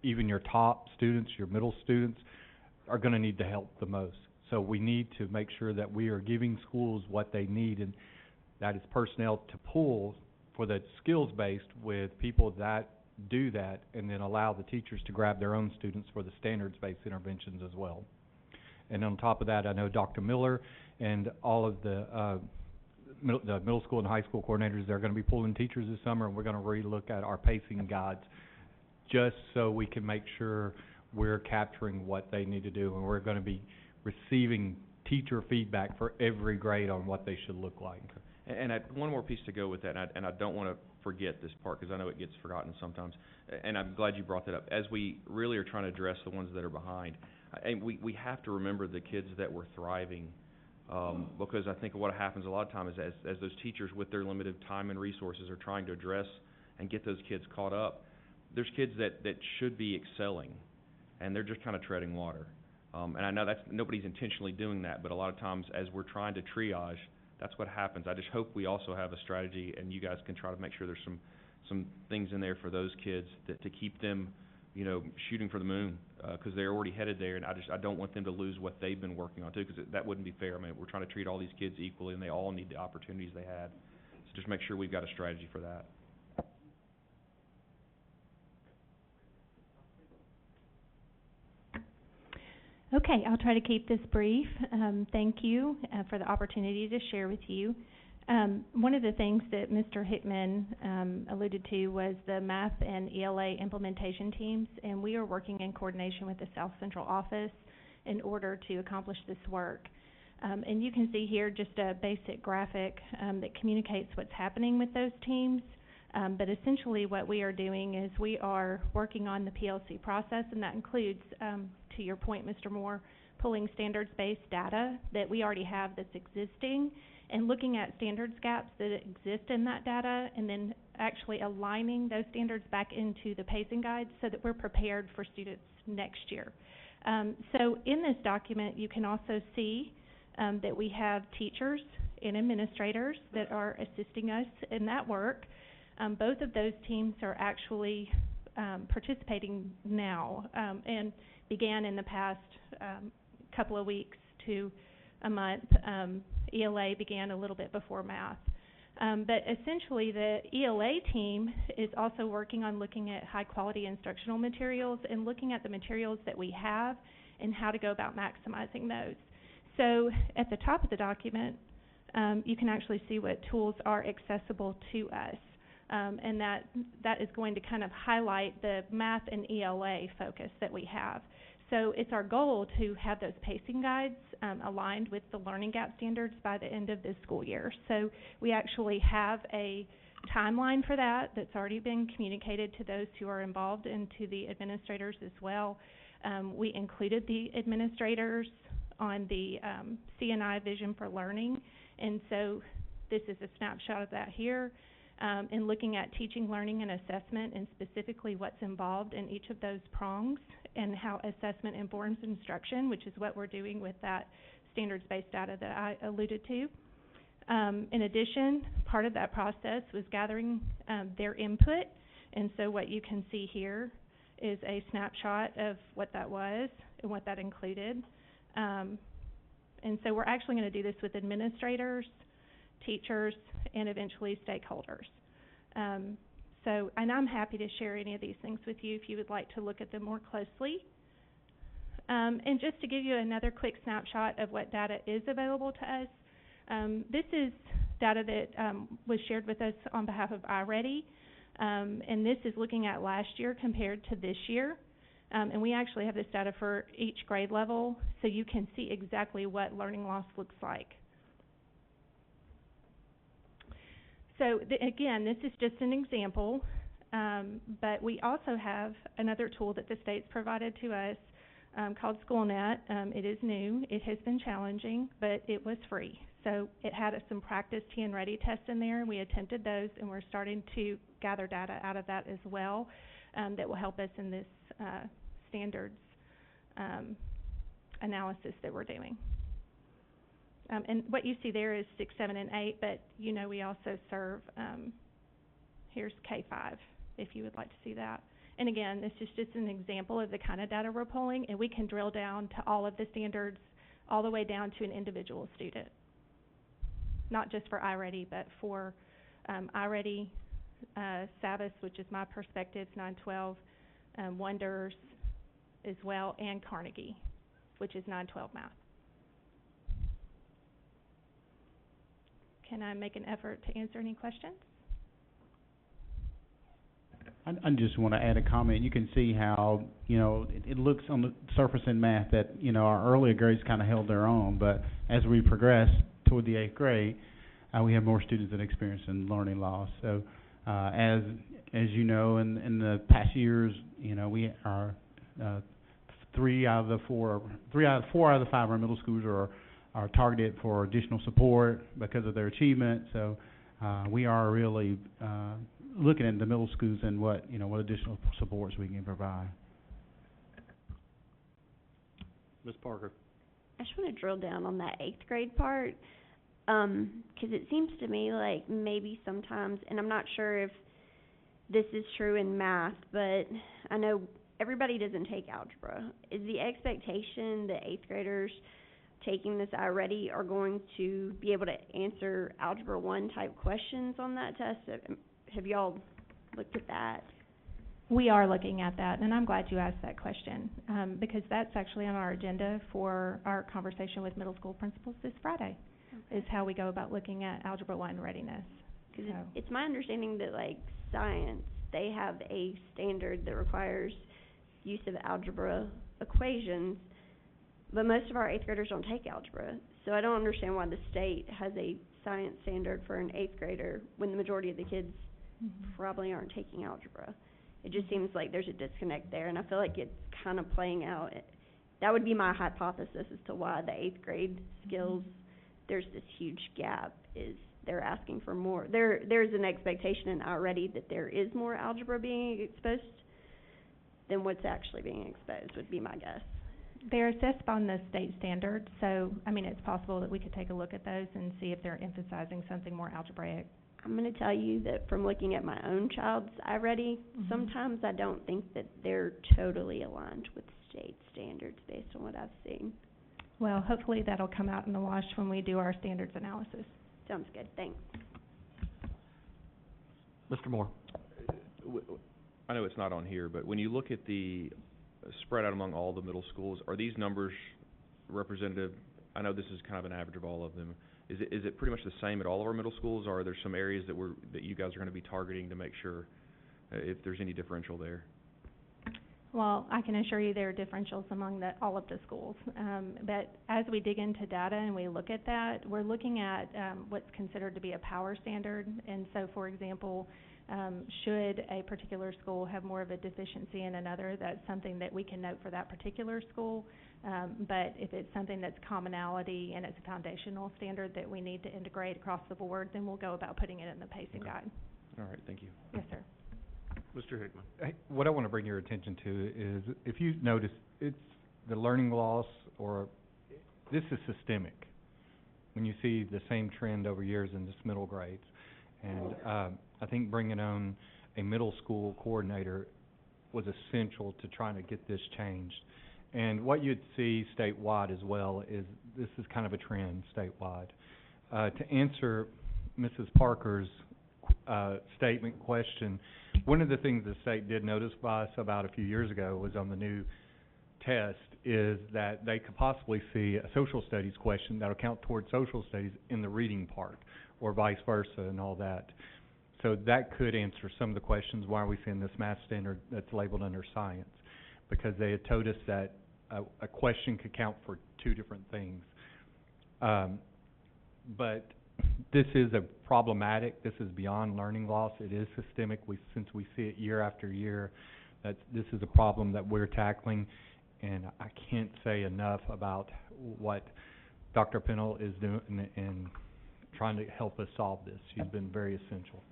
even your top students, your middle students, are gonna need the help the most. So we need to make sure that we are giving schools what they need, and that is personnel to pull for the skills-based with people that do that, and then allow the teachers to grab their own students for the standards-based interventions as well. And on top of that, I know Dr. Miller and all of the middle school and high school coordinators, they're gonna be pulling teachers this summer, and we're gonna relook at our pacing guides just so we can make sure we're capturing what they need to do, and we're gonna be receiving teacher feedback for every grade on what they should look like. And one more piece to go with that, and I don't wanna forget this part, because I know it gets forgotten sometimes, and I'm glad you brought that up. As we really are trying to address the ones that are behind, and we have to remember the kids that were thriving, because I think what happens a lot of times is as those teachers with their limited time and resources are trying to address and get those kids caught up, there's kids that should be excelling, and they're just kind of treading water. And I know nobody's intentionally doing that, but a lot of times as we're trying to triage, that's what happens. I just hope we also have a strategy, and you guys can try to make sure there's some things in there for those kids to keep them, you know, shooting for the moon, because they're already headed there, and I don't want them to lose what they've been working on too, because that wouldn't be fair. I mean, we're trying to treat all these kids equally, and they all need the opportunities they had. So just make sure we've got a strategy for that. Okay, I'll try to keep this brief. Thank you for the opportunity to share with you. One of the things that Mr. Hickman alluded to was the math and ELA implementation teams, and we are working in coordination with the South Central office in order to accomplish this work. And you can see here just a basic graphic that communicates what's happening with those teams. But essentially what we are doing is we are working on the PLC process, and that includes, to your point, Mr. Moore, pulling standards-based data that we already have that's existing and looking at standards gaps that exist in that data, and then actually aligning those standards back into the pacing guides so that we're prepared for students next year. So in this document, you can also see that we have teachers and administrators that are assisting us in that work. Both of those teams are actually participating now and began in the past couple of weeks to a month. ELA began a little bit before math. But essentially the ELA team is also working on looking at high quality instructional materials and looking at the materials that we have and how to go about maximizing those. So at the top of the document, you can actually see what tools are accessible to us. And that is going to kind of highlight the math and ELA focus that we have. So it's our goal to have those pacing guides aligned with the learning gap standards by the end of this school year. So we actually have a timeline for that that's already been communicated to those who are involved and to the administrators as well. We included the administrators on the C&I Vision for Learning, and so this is a snapshot of that here. In looking at teaching, learning, and assessment, and specifically what's involved in each of those prongs and how assessment informs instruction, which is what we're doing with that standards-based data that I alluded to. In addition, part of that process was gathering their input, and so what you can see here is a snapshot of what that was and what that included. And so we're actually going to do this with administrators, teachers, and eventually stakeholders. And I'm happy to share any of these things with you if you would like to look at them more closely. And just to give you another quick snapshot of what data is available to us, this is data that was shared with us on behalf of iReady, and this is looking at last year compared to this year. And we actually have this data for each grade level, so you can see exactly what learning loss looks like. So, again, this is just an example, but we also have another tool that the state's provided to us called SchoolNet. It is new. It has been challenging, but it was free. So it had some practice T&Ready tests in there. We attempted those, and we're starting to gather data out of that as well that will help us in this standards analysis that we're doing. And what you see there is 6, 7, and 8, but you know we also serve, here's K-5, if you would like to see that. And again, this is just an example of the kind of data we're pulling, and we can drill down to all of the standards, all the way down to an individual student. Not just for iReady, but for iReady, Savvis, which is my perspectives, 912, Wonders as well, and Carnegie, which is 912 math. Can I make an effort to answer any questions? I just want to add a comment. You can see how, you know, it looks on the surface in math that, you know, our earlier grades kind of held their own, but as we progress toward the 8th grade, we have more students that experience learning loss. So, as you know, in the past years, you know, we are 4 out of the 5 of our middle schools are targeted for additional support because of their achievement. So, we are really looking at the middle schools and what additional supports we can provide. Ms. Parker. I just want to drill down on that 8th grade part, because it seems to me like maybe sometimes, and I'm not sure if this is true in math, but I know everybody doesn't take algebra. Is the expectation that 8th graders taking this iReady are going to be able to answer Algebra 1 type questions on that test? Have y'all looked at that? We are looking at that, and I'm glad you asked that question, because that's actually on our agenda for our conversation with middle school principals this Friday, is how we go about looking at Algebra 1 readiness. Because it's my understanding that, like, science, they have a standard that requires use of algebra equations, but most of our 8th graders don't take algebra. So I don't understand why the state has a science standard for an 8th grader when the majority of the kids probably aren't taking algebra. It just seems like there's a disconnect there, and I feel like it's kind of playing out. That would be my hypothesis as to why the 8th grade skills, there's this huge gap, is they're asking for more. There's an expectation in already that there is more algebra being exposed than what's actually being exposed, would be my guess. They're assessed on the state standards, so, I mean, it's possible that we could take a look at those and see if they're emphasizing something more algebraic. I'm going to tell you that from looking at my own child's iReady, sometimes I don't think that they're totally aligned with state standards based on what I've seen. Well, hopefully that'll come out in the wash when we do our standards analysis. Sounds good. Thanks. Mr. Moore. I know it's not on here, but when you look at the spread out among all the middle schools, are these numbers representative? I know this is kind of an average of all of them. Is it pretty much the same at all of our middle schools, or are there some areas that you guys are going to be targeting to make sure if there's any differential there? Well, I can assure you there are differentials among all of the schools. But as we dig into data and we look at that, we're looking at what's considered to be a power standard. And so, for example, should a particular school have more of a deficiency in another, that's something that we can note for that particular school. But if it's something that's commonality and it's a foundational standard that we need to integrate across the board, then we'll go about putting it in the pacing guide. All right, thank you. Yes, sir. Mr. Hickman. Hey, what I want to bring your attention to is, if you notice, it's the learning loss, or this is systemic. When you see the same trend over years in this middle grades, and I think bringing on a middle school coordinator was essential to trying to get this changed. And what you'd see statewide as well is this is kind of a trend statewide. To answer Mrs. Parker's question, one of the things the state did notify us about a few years ago was on the new test is that they could possibly see a social studies question that'll count towards social studies in the reading part, or vice versa and all that. So that could answer some of the questions, why are we seeing this math standard that's labeled under science. because they had told us that a question could count for two different things. But this is a problematic, this is beyond learning loss, it is systemic, since we see it year after year, that this is a problem that we're tackling, and I can't say enough about what Dr. Pennell is doing in trying to help us solve this. She's been very essential.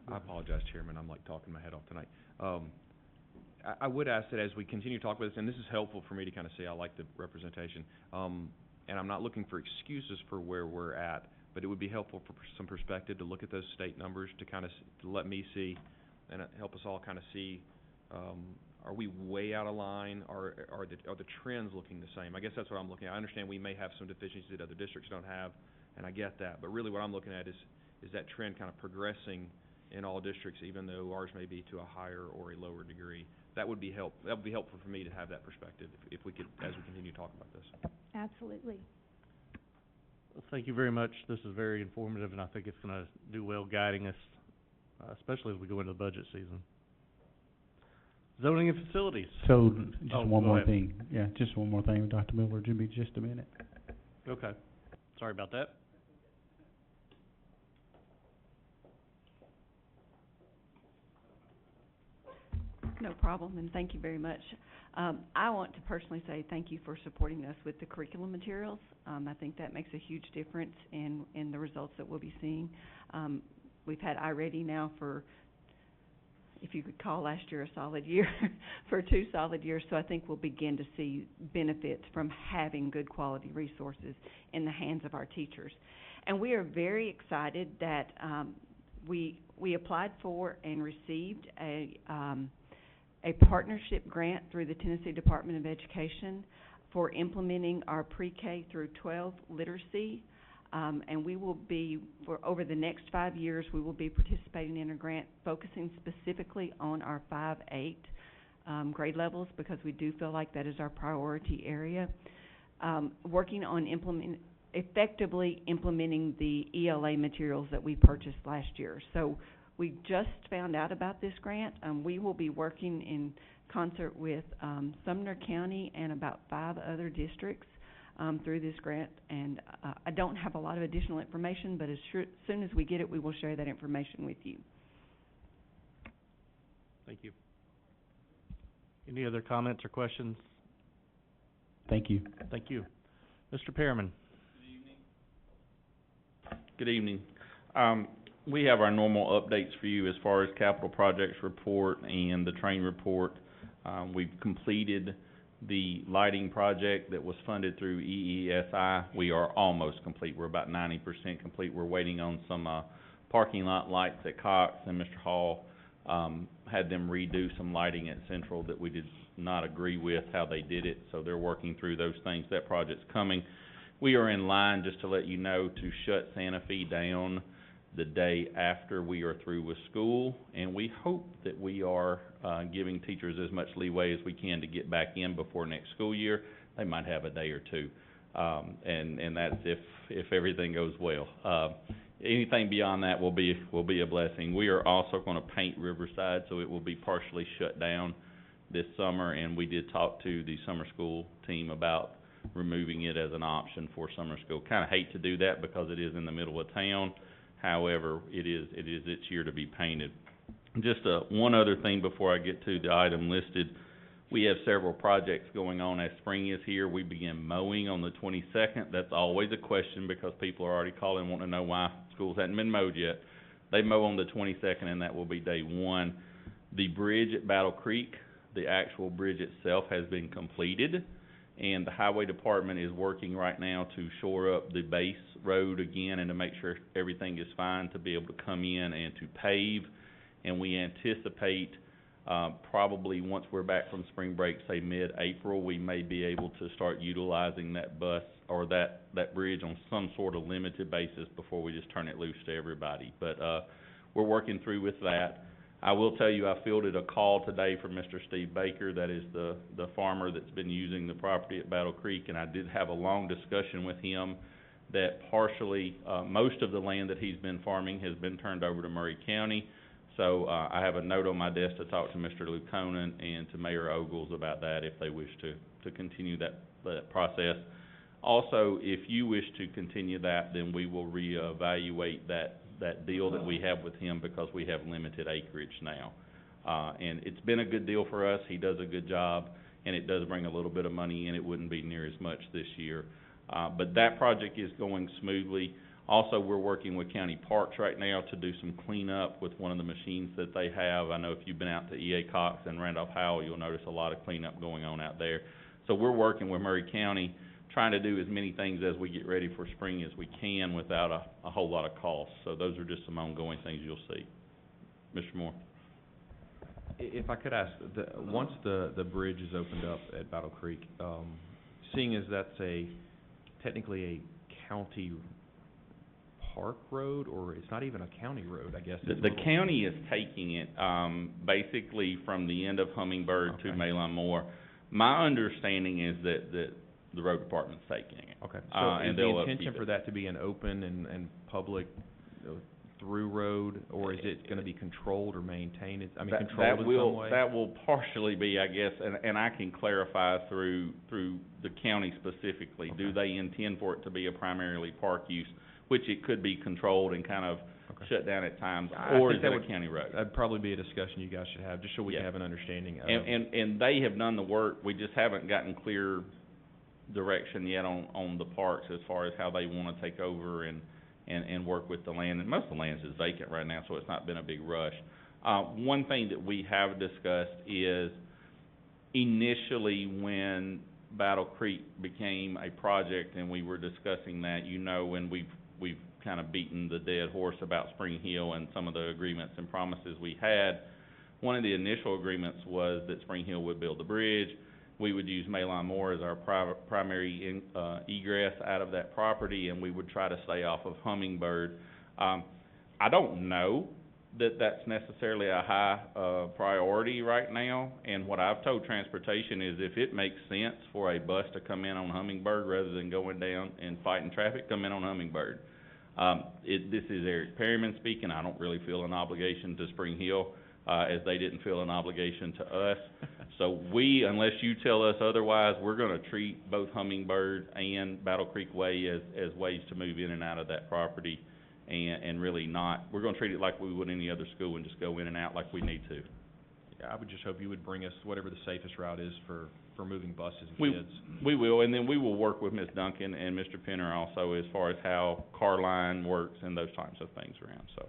I apologize, Chairman, I'm like talking my head off tonight. I would ask that as we continue to talk about this, and this is helpful for me to kind of see, I like the representation, and I'm not looking for excuses for where we're at, but it would be helpful for some perspective to look at those state numbers to kind of, to let me see, and help us all kind of see, are we way out of line, or are the trends looking the same? I guess that's what I'm looking at. I understand we may have some deficiencies that other districts don't have, and I get that, but really what I'm looking at is that trend kind of progressing in all districts, even though ours may be to a higher or a lower degree. That would be helpful for me to have that perspective, if we could, as we continue to talk about this. Absolutely. Well, thank you very much. This is very informative, and I think it's gonna do well guiding us, especially as we go into the budget season. Zoning and facilities. So, just Oh, one go more ahead. thing. Yeah, just one more thing, Dr. Miller, give me just a minute. Okay. Sorry about that. No problem, and thank you very much. I want to personally say thank you for supporting us with the curriculum materials. I think that makes a huge difference in the results that we'll be seeing. We've had iReady now for, if you could call last year a solid year, for 2 solid years, so I think we'll begin to see benefits from having good quality resources in the hands of our teachers. And we are very excited that we applied for and received a partnership grant through the Tennessee Department of Education for implementing our pre-K through 12 literacy. And we will be, for over the next 5 years, we will be participating in a grant focusing specifically on our 5-8 grade levels, because we do feel like that is our priority area. Working on effectively implementing the ELA materials that we purchased last year. So we just found out about this grant. We will be working in concert with Sumner County and about 5 other districts through this grant. And I don't have a lot of additional information, but as soon as we get it, we will share that information with you. Thank you. Any other comments or questions? Thank you. Thank you. Mr. Perriman. Good evening. We have our normal updates for you as far as capital projects report and the train report. We've completed the lighting project that was funded through EESI. We are almost complete. We're about 90% complete. We're waiting on some parking lot lights at Cox, and Mr. Hall had them redo some lighting at Central that we did not agree with how they did it, so they're working through those things. That project's coming. We are in line, just to let you know, to shut Santa Fe down the day after we are through with school, and we hope that we are giving teachers as much leeway as we can to get back in before next school year. They might have a day or two, and that's if everything goes well. Anything beyond that will be a blessing. We are also going to paint Riverside, so it will be partially shut down this summer, and we did talk to the summer school team about removing it as an option for summer school. Kind of hate to do that because it is in the middle of town. However, it is its year to be painted. Just one other thing before I get to the item listed. We have several projects going on as spring is here. We begin mowing on the 22nd. That's always a question because people are already calling wanting to know why schools hadn't been mowed yet. They mow on the 22nd, and that will be day 1. The bridge at Battle Creek, the actual bridge itself, has been completed, and the highway department is working right now to shore up the base road again and to make sure everything is fine to be able to come in and to pave. And we anticipate probably once we're back from spring break, say mid-April, we may be able to start utilizing that bus or that bridge on some sort of limited basis before we just turn it loose to everybody. But we're working through with that. I will tell you, I fielded a call today from Mr. Steve Baker, that is the farmer that's been using the property at Battle Creek, and I did have a long discussion with him that partially, most of the land that he's been farming has been turned over to Murray County. So, I have a note on my desk to talk to Mr. Lukonen and to Mayor Ogles about that if they wish to continue that process. Also, if you wish to continue that, then we will reevaluate that deal that we have with him because we have limited acreage now. And it's been a good deal for us, he does a good job, and it does bring a little bit of money in, it wouldn't be near as much this year. But that project is going smoothly. Also, we're working with County Parks right now to do some cleanup with one of the machines that they have. I know if you've been out to E.A. Cox and Randolph Howell, you'll notice a lot of cleanup going on out there. So we're working with Murray County, trying to do as many things as we get ready for spring as we can without a whole lot of cost. So those are just some ongoing things you'll see. Mr. Moore? If I could ask, once the bridge is opened up at Battle Creek, seeing as that's technically a county park road, or it's not even a county road, I guess. The county is taking it, basically from the end of Hummingbird to Maylon Moore. My understanding is that the road department's taking it. Okay, and is the they'll intention upkeep for it. that to be an open and public through road, or is it gonna be controlled or maintained? Controlled in some way? That will partially be, I guess, and I can clarify through the county specifically. Okay. Do they intend for it to be a primarily park use, which it could be controlled and kind of shut down at times, or is it a county road? That'd probably be a discussion you guys should have, just so we can have an understanding of. And they have done the work, we just haven't gotten clear direction yet on the parks as far as how they wanna take over and work with the land. And most of the land is just vacant right now, so it's not been a big rush. One thing that we have discussed is initially when Battle Creek became a project and we were discussing that, when we've kind of beaten the dead horse about Spring Hill and some of the agreements and promises we had. One of the initial agreements was that Spring Hill would build the bridge. We would use Maylon Moore as our primary egress out of that property, and we would try to stay off of Hummingbird. I don't know that that's necessarily a high priority right now, and what I've told transportation is if it makes sense for a bus to come in on Hummingbird rather than going down and fighting traffic, come in on Hummingbird. This is Eric Perryman speaking. I don't really feel an obligation to Spring Hill, as they didn't feel an obligation to us. So unless you tell us otherwise, we're gonna treat both Hummingbird and Battle Creek Way as ways to move in and out of that property, and really we're gonna treat it like we would any other school and just go in and out like we need to. Yeah, I would just hope you would bring us whatever the safest route is for moving buses and kids. We will, and then we will work with Ms. Duncan and Mr. Penner also as far as how car line works and those types of things around, so.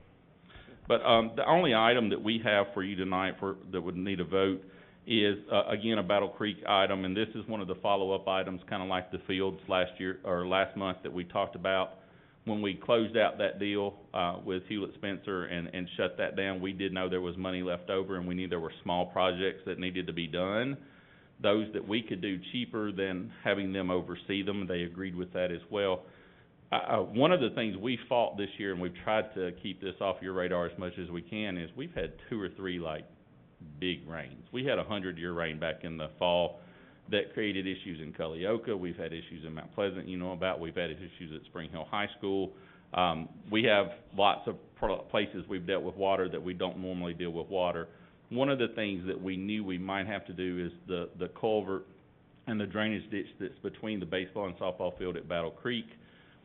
But, the only item that we have for you tonight that would need a vote is, again, a Battle Creek item, and this is one of the follow-up items, kinda like the fields last month that we talked about. When we closed out that deal, with Hewlett Spencer and shut that down, we did know there was money left over, and we knew there were small projects that needed to be done. Those that we could do cheaper than having them oversee them, they agreed with that as well. One of the things we fought this year, and we've tried to keep this off your radar as much as we can, is we've had 2 or 3, big rains. We had a 100-year rain back in the fall that created issues in Culleoka. We've had issues in Mount Pleasant, we've had issues at Spring Hill High School. We have lots of places we've dealt with water that we don't normally deal with water. One of the things that we knew we might have to do is the culvert and the drainage ditch that's between the baseball and softball field at Battle Creek,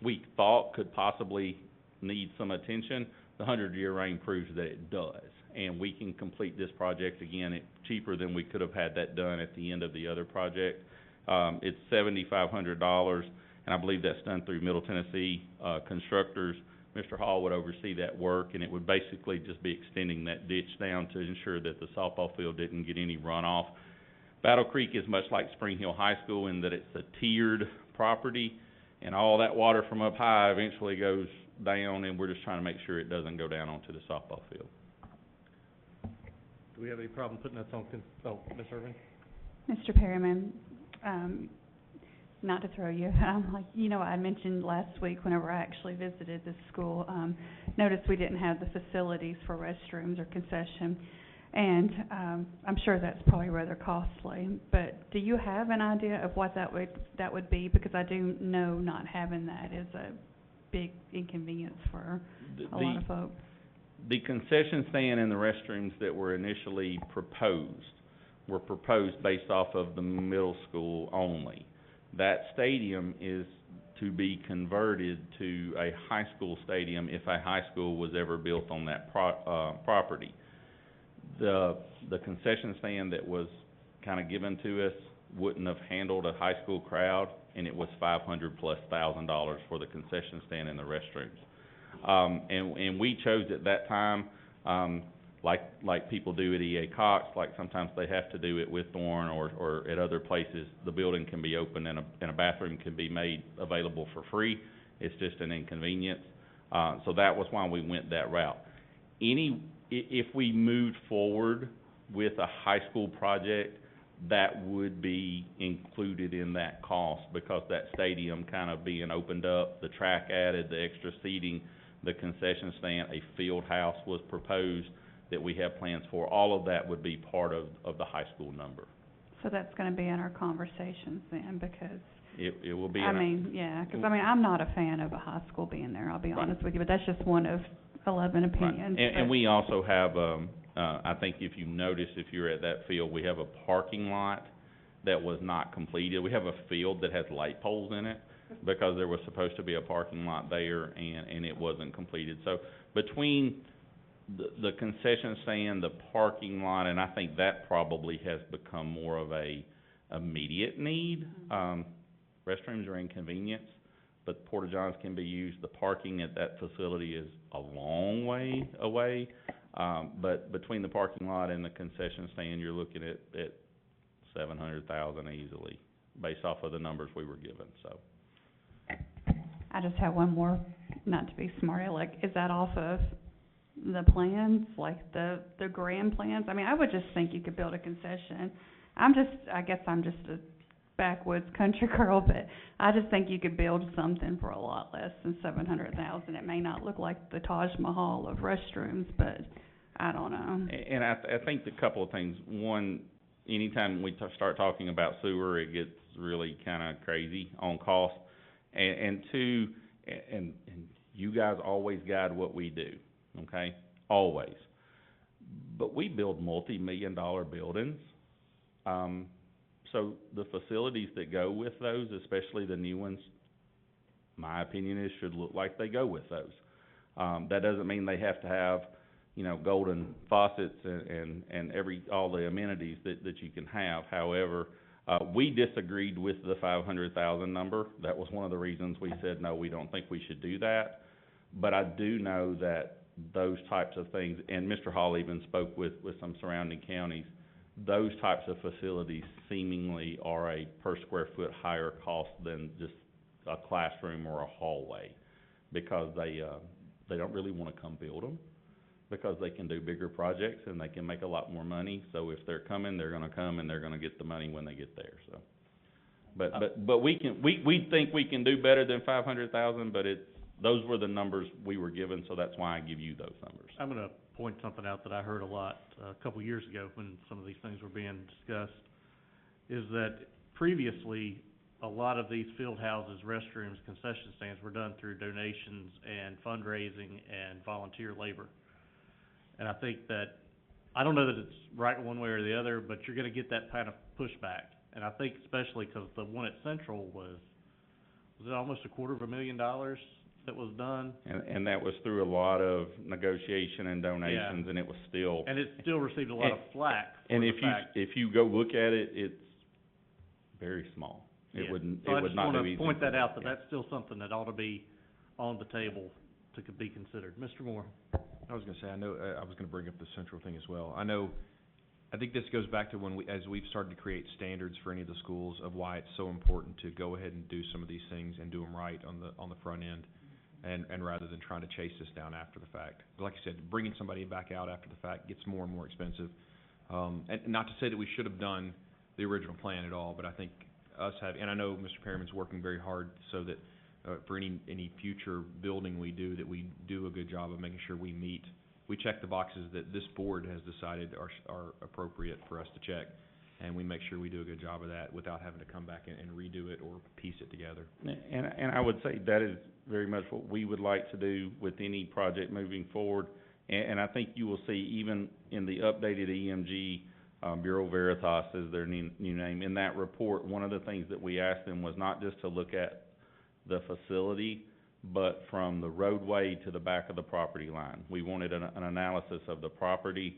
we thought could possibly need some attention. The 100-year rain proves that it does, and we can complete this project again cheaper than we could have had that done at the end of the other project. It's $7,500, and I believe that's done through Middle Tennessee Constructors. Mr. Hall would oversee that work, and it would basically just be extending that ditch down to ensure that the softball field didn't get any runoff. Battle Creek is much like Spring Hill High School in that it's a tiered property, and all that water from up high eventually goes down, and we're just trying to make sure it doesn't go down onto the softball field. Do we have any problem putting that on, Ms. Irving? Mr. Perryman, not to throw you, I mentioned last week whenever I actually visited this school, noticed we didn't have the facilities for restrooms or concession, and I'm sure that's probably rather costly, but do you have an idea of what that would be? Because I do know not having that is a big inconvenience for a lot of folks. The concession stand and the restrooms that were initially proposed were proposed based off of the middle school only. That stadium is to be converted to a high school stadium if a high school was ever built on that property. The concession stand that was kind of given to us wouldn't have handled a high school crowd, and it was $500,000+ for the concession stand and the restrooms. And we chose at that time, like people do at E.A. Cox, like sometimes they have to do it with Thorne or at other places, the building can be open and a bathroom can be made available for free. It's just an inconvenience. So that was why we went that route. If we moved forward with a high school project, that would be included in that cost, because that stadium kind of being opened up, the track added, the extra seating, the concession stand, a field house was proposed that we have plans for. All of that would be part of the high school number. So that's gonna be in our conversations then, because, It will be I in mean, yeah, 'cause I mean, I'm not a fan of a high school being there, I'll be Right. honest with you, but that's just one of 11 opinions. And we also have, I think if you notice, if you're at that field, we have a parking lot that was not completed. We have a field that has light poles in it, because there was supposed to be a parking lot there, and it wasn't completed. So between the concession stand, the parking lot, and I think that probably has become more of a immediate need. Restrooms are inconvenience, but porta johns can be used. The parking at that facility is a long way away. But between the parking lot and the concession stand, you're looking at $700,000 easily, based off of the numbers we were given, so. I just have one more, not to be smart aleck, is that off of the plans, like the grand plans? I mean, I would just think you could build a concession. I guess I'm just a backwoods country girl, but I just think you could build something for a lot less than $700,000. It may not look like the Taj Mahal of restrooms, but I don't know. And I think a couple of things. One, anytime we start talking about sewer, it gets really kinda crazy on cost. And two, and you guys always guide what we do, okay? Always. But we build multi-million-dollar buildings. So the facilities that go with those, especially the new ones, my opinion is, should look like they go with those. That doesn't mean they have to have, golden faucets and all the amenities that you can have. However, we disagreed with the 500,000 number. That was one of the reasons we said, no, we don't think we should do that. But I do know that those types of things, and Mr. Hall even spoke with some surrounding counties, those types of facilities seemingly are a per square foot higher cost than just a classroom or a hallway, because they don't really wanna come build them, because they can do bigger projects and they can make a lot more money. So if they're coming, they're gonna come, and they're gonna get the money when they get there, so. But we think we can do better than 500,000, but those were the numbers we were given, so that's why I give you those numbers. I'm gonna point something out that I heard a lot, a couple years ago when some of these things were being discussed, is that previously, a lot of these field houses, restrooms, concession stands were done through donations and fundraising and volunteer labor. And I think that, I don't know that it's right one way or the other, but you're gonna get that kind of pushback. And I think especially 'cause the one at Central was it almost $250,000 that was done? And that was through a lot of negotiation and donations, and it was still. And it still received a lot of flack for And the fact. if you go look at it, it's very small. It would not do easy. So I just wanna point that out, that yeah. that's still something that ought to be on the table to be considered. Mr. Moore? I was gonna say, I know, I was gonna bring up the central thing as well. I think this goes back to as we've started to create standards for any of the schools of why it's so important to go ahead and do some of these things and do them right on the front end, and rather than trying to chase this down after the fact. Like I said, bringing somebody back out after the fact gets more and more expensive. And not to say that we should have done the original plan at all, but I think and I know Mr. Perriman's working very hard so that, for any future building we do, that we do a good job of making sure we check the boxes that this board has decided are appropriate for us to check, and we make sure we do a good job of that without having to come back and redo it or piece it together. And I would say that is very much what we would like to do with any project moving forward, And I think you will see even in the updated EMG, Bureau Veritas is their new name, in that report, one of the things that we asked them was not just to look at the facility, but from the roadway to the back of the property line. We wanted an analysis of the property,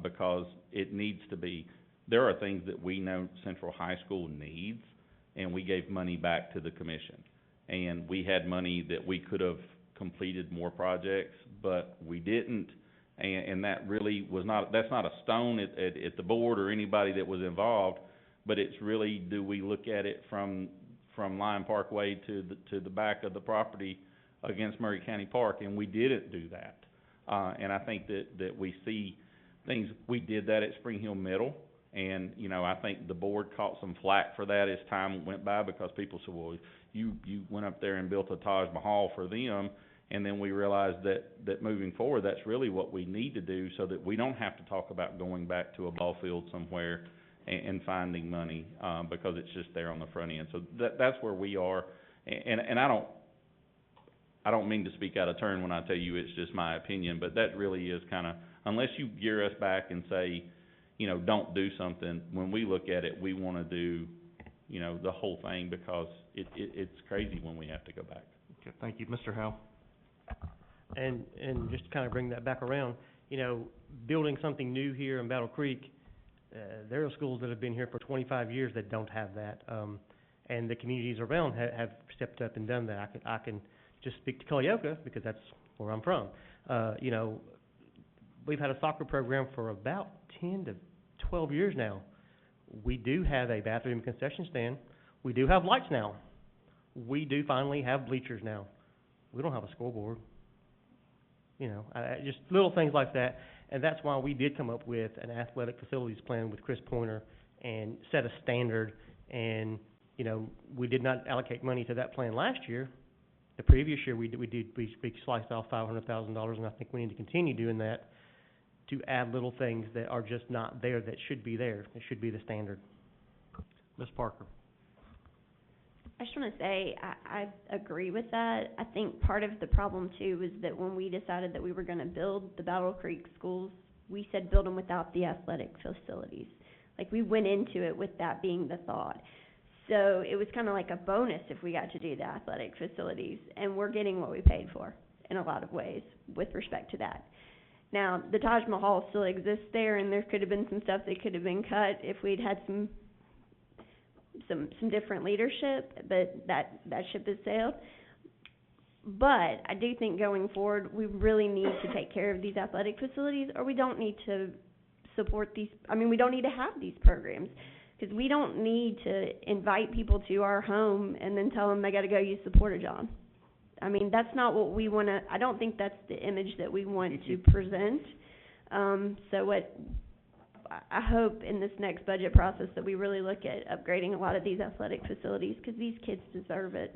because it needs to be, there are things that we know Central High School needs, and we gave money back to the commission. And we had money that we could have completed more projects, but we didn't, and that really was not, that's not a stone at the board or anybody that was involved, but it's really, do we look at it from Lyon Parkway to the back of the property against Murray County Park, and we didn't do that. And I think that we see things, we did that at Spring Hill Middle, and, you know, I think the board caught some flack for that as time went by, because people said, well, you went up there and built a Taj Mahal for them, and then we realized that moving forward, that's really what we need to do, so that we don't have to talk about going back to a ball field somewhere and finding money, because it's just there on the front end. So that's where we are, and I don't mean to speak out of turn when I tell you it's just my opinion, but that really is kind of, unless you gear us back and say, you know, don't do something, when we look at it, we want to do, you know, the whole thing, because it's crazy when we have to go back. Okay, thank you. Mr. Howe? And just to kind of bring that back around, you know, building something new here in Battle Creek, there are schools that have been here for 25 years that don't have that, and the communities around have stepped up and done that. I can just speak to Culleoka, because that's where I'm from. You know, we've had a soccer program for about 10 to 12 years now. We do have a bathroom concession stand. We do have lights now. We do finally have bleachers now. We don't have a scoreboard. You know, just little things like that. And that's why we did come up with an athletic facilities plan with Chris Pointer and set a standard. And, you know, we did not allocate money to that plan last year. The previous year we sliced off $500,000, and I think we need to continue doing that to add little things that are just not there that should be there. It should be the standard. Ms. Parker? I just want to say, I agree with that. I think part of the problem too was that when we decided that we were going to build the Battle Creek schools, we said build them without the athletic facilities. Like, we went into it with that being the thought. So it was kind of like a bonus if we got to do the athletic facilities, and we're getting what we paid for in a lot of ways with respect to that. Now, the Taj Mahal still exists there, and there could have been some stuff that could have been cut if we'd had some different leadership, but that ship has sailed. But I do think going forward, we really need to take care of these athletic facilities, or we don't need to support these, we don't need to have these programs, because we don't need to invite people to our home and then tell them they got to go use the Porta-John. I mean, that's not what we want to, I don't think that's the image that we want to present. So what I hope in this next budget process that we really look at upgrading a lot of these athletic facilities, because these kids deserve it.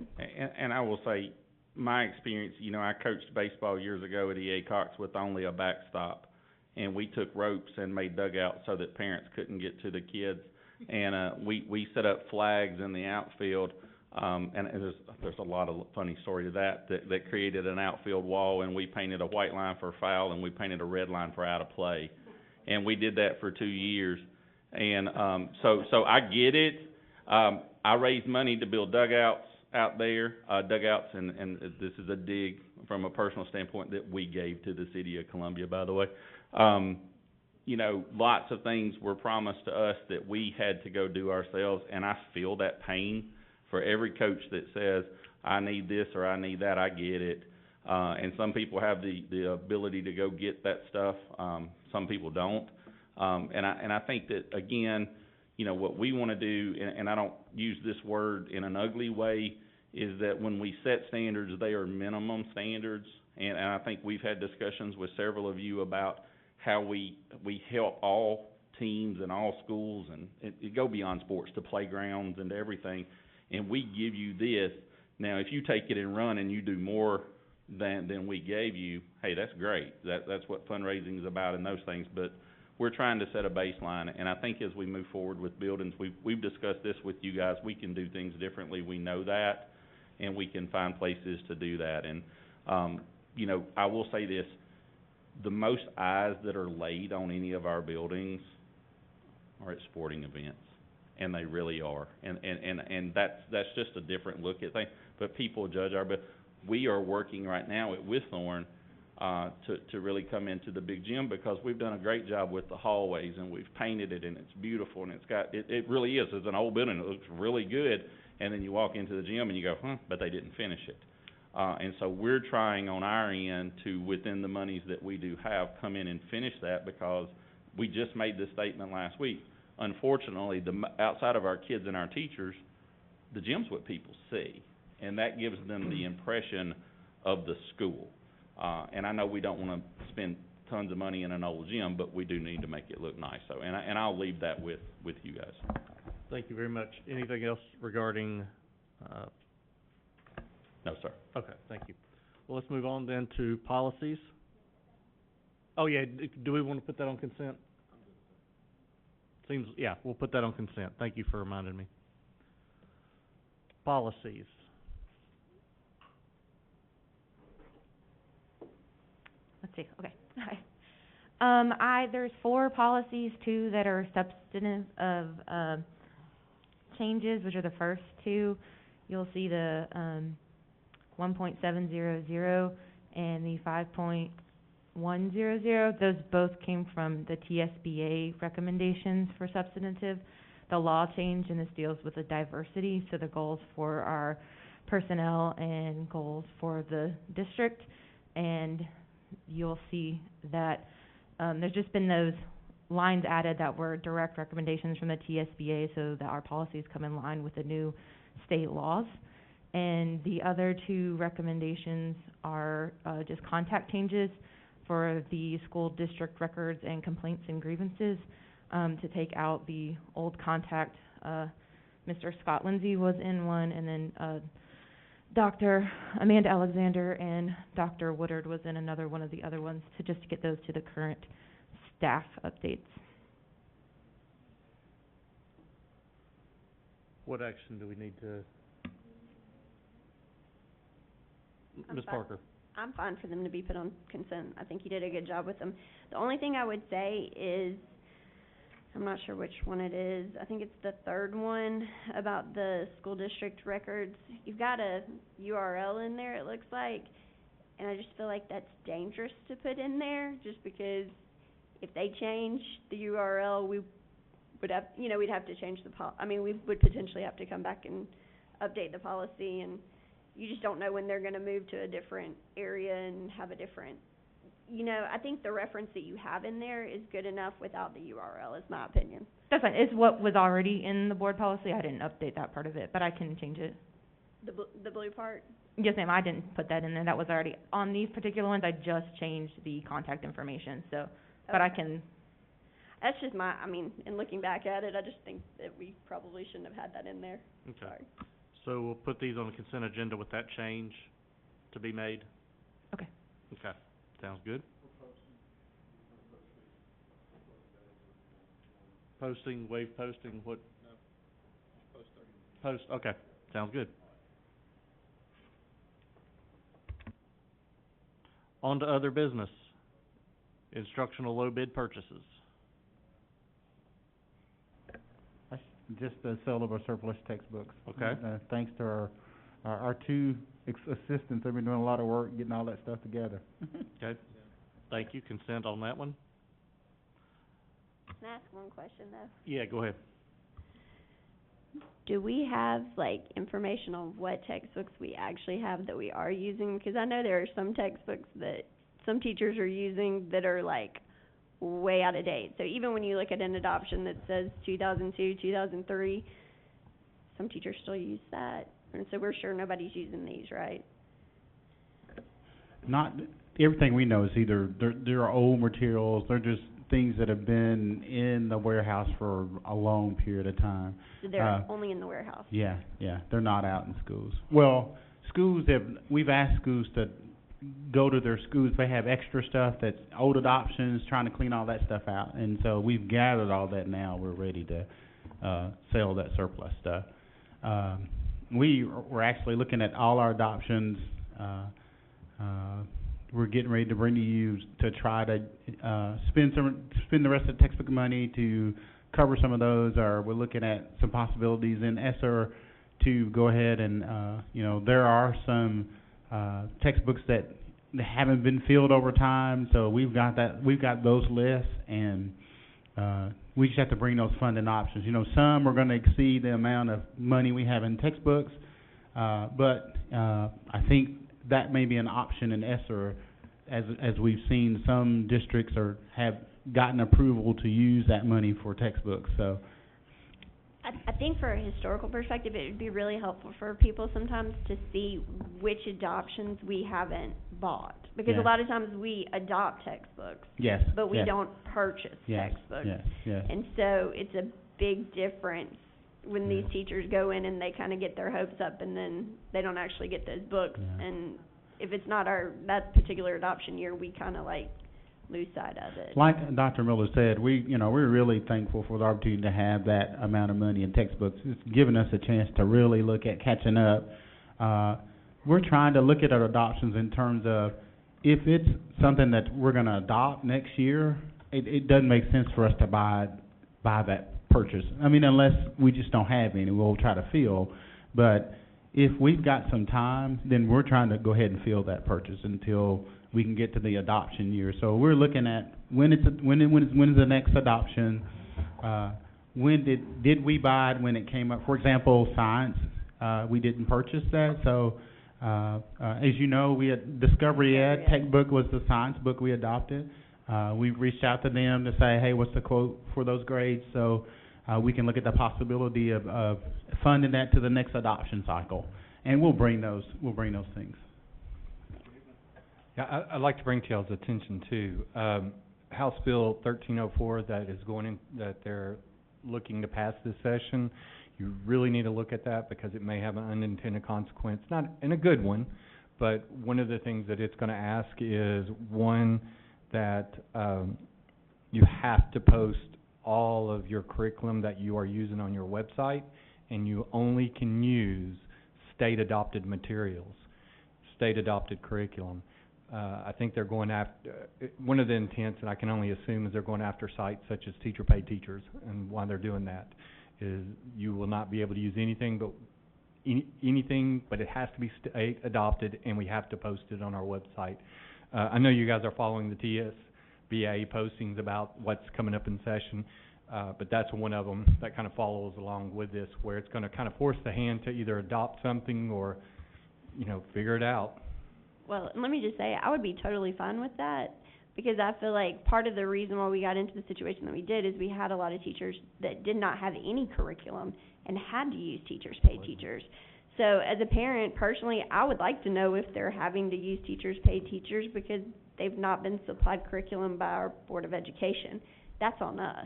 And I will say, my experience, you know, I coached baseball years ago at EA Cox with only a backstop, and we took ropes and made dugouts so that parents couldn't get to the kids, and we set up flags in the outfield, and there's a lot of funny story to that created an outfield wall, and we painted a white line for foul, and we painted a red line for out of play. And we did that for 2 years, and so I get it. I raised money to build dugouts out there, and this is a dig from a personal standpoint that we gave to the city of Columbia, by the way. You know, lots of things were promised to us that we had to go do ourselves, and I feel that pain for every coach that says, I need this or I need that. I get it. And some people have the ability to go get that stuff. Some people don't. And I think that, again, you know, what we want to do, and I don't use this word in an ugly way, is that when we set standards, they are minimum standards. And I think we've had discussions with several of you about how we help all teams and all schools, and it go beyond sports to playgrounds and to everything. And we give you this. Now, if you take it and run and you do more than we gave you, hey, that's great. That's what fundraising is about and those things. But we're trying to set a baseline, and I think as we move forward with buildings, we've discussed this with you guys. We can do things differently. We know that, and we can find places to do that. And you know, I will say this: the most eyes that are laid on any of our buildings are at sporting events, and they really are. And that's just a different look at things, but people judge but we are working right now at Withthorn, to really come into the big gym, because we've done a great job with the hallways, and we've painted it, and it's beautiful, and it really is. It's an old building, it looks really good, and then you walk into the gym and you go, but they didn't finish it. And so we're trying on our end to, within the monies that we do have, come in and finish that, because we just made this statement last week. Unfortunately, outside of our kids and our teachers, the gym's what people see, and that gives them the impression of the school. And I know we don't wanna spend tons of money in an old gym, but we do need to make it look nice, so, and I'll leave that with you guys. Thank you very much. Anything else regarding, No, sir. Okay, thank you. Well, let's move on then to policies. Oh, yeah, do we wanna put that on consent? Seems, yeah, we'll put that on consent. Thank you for reminding me. Policies. Let's see, okay. There's 4 policies, 2 that are substantive of, changes, which are the first 2. You'll see the, 1.700 and the 5.100. Those both came from the TSBA recommendations for substantive. The law change, and this deals with the diversity, so the goals for our personnel and goals for the district. And you'll see that there's just been those lines added that were direct recommendations from the TSBA, so that our policies come in line with the new state laws. And the other 2 recommendations are just contact changes for the school district records and complaints and grievances, to take out the old contact. Mr. Scott Lindsay was in one, and then Dr. Amanda Alexander and Dr. Woodard was in another one of the other ones, to just get those to the current staff updates. What action do we need to? I'm Ms. fine. Parker. I'm fine for them to be put on consent. I think you did a good job with them. The only thing I would say is, I'm not sure which one it is, I think it's the 3rd one about the school district records. You've got a URL in there, it looks like, and I just feel like that's dangerous to put in there, just because if they change the URL, we would have, we'd have to change the we would potentially have to come back and update the policy, and you just don't know when they're gonna move to a different area and have a different, I think the reference that you have in there is good enough without the URL, is my opinion. That's fine. It's what was already in the board policy. I didn't update that part of it, but I can change it. The blue part? Yes, ma'am, I didn't put that in there. That was already, on these particular ones, I just changed the contact information, so, but I can. That's just in looking back at it, I just think that we probably shouldn't have had that in there. Okay. Sorry. So we'll put these on the consent agenda with that change to be made? Okay. Okay, sounds good. Posting, waive posting, what? No, post, okay, sounds good. On to other business. Instructional low bid purchases. That's just the sale of our surplus textbooks. Okay. Thanks to our 2 assistants, they've been doing a lot of work getting all that stuff together. Okay, thank you. Consent on that one? Can I ask one question, though? Yeah, go ahead. Do we have, information on what textbooks we actually have that we are using? Because I know there are some textbooks that some teachers are using that are, way out of date. So even when you look at an adoption that says 2002, 2003, some teachers still use that. And so we're sure nobody's using these, right? Not, everything we know is either, they're old materials, they're just things that have been in the warehouse for a long period of time. So they're only in the warehouse? Yeah, they're not out in schools. Well, we've asked schools to go to their schools, they have extra stuff that's old adoptions, trying to clean all that stuff out, and so we've gathered all that now, we're ready to sell that surplus stuff. We're actually looking at all our adoptions, we're getting ready to bring to you to try to, spend the rest of the textbook money to cover some of those, or we're looking at some possibilities in ESSER to go ahead and, there are some, textbooks that haven't been filled over time, so we've got those lists, and, we just have to bring those funding options. Some are gonna exceed the amount of money we have in textbooks, but I think that may be an option in ESSER, as we've seen some districts have gotten approval to use that money for textbooks, so. I think for a historical perspective, it would be really helpful for people sometimes to see which adoptions we haven't bought. Because a lot of times we adopt textbooks, Yes. but we yes. don't purchase Yes. textbooks. Yes. And so it's a big difference when these teachers go in and they kind of get their hopes up and then they don't actually get those books. Yeah. And if it's not that particular adoption year, we kind of lose sight of it. Like Dr. Miller said, we're really thankful for the opportunity to have that amount of money in textbooks. It's given us a chance to really look at catching up. We're trying to look at our adoptions in terms of, if it's something that we're gonna adopt next year, it doesn't make sense for us to buy that purchase. I mean, unless we just don't have any, we'll try to fill. But if we've got some time, then we're trying to go ahead and fill that purchase until we can get to the adoption year. So we're looking at when is the next adoption? When did we buy it when it came up? For example, science, we didn't purchase that. So as you know, we had Discovery Ed textbook was the science book we adopted. We reached out to them to say, hey, what's the quote for those grades? So we can look at the possibility of funding that to the next adoption cycle, and we'll bring those things. Yeah, I'd like to bring to y'all's attention too, House Bill 1304 that they're looking to pass this session. You really need to look at that because it may have an unintended consequence, not in a good one, but one of the things that it's gonna ask is, one, that you have to post all of your curriculum that you are using on your website, and you only can use state-adopted materials, state-adopted curriculum. I think they're going after, one of the intents, and I can only assume, is they're going after sites such as teacher-paid teachers, and why they're doing that is you will not be able to use anything, but it has to be state-adopted, and we have to post it on our website. I know you guys are following the TSBA postings about what's coming up in session, but that's one of them that kind of follows along with this, where it's going to kind of force the hand to either adopt something or, figure it out. Well, and let me just say, I would be totally fine with that, because I feel like part of the reason why we got into the situation that we did is we had a lot of teachers that did not have any curriculum and had to use teachers-paid teachers. So as a parent, personally, I would like to know if they're having to use teachers-paid teachers because they've not been supplied curriculum by our Board of Education. That's on us,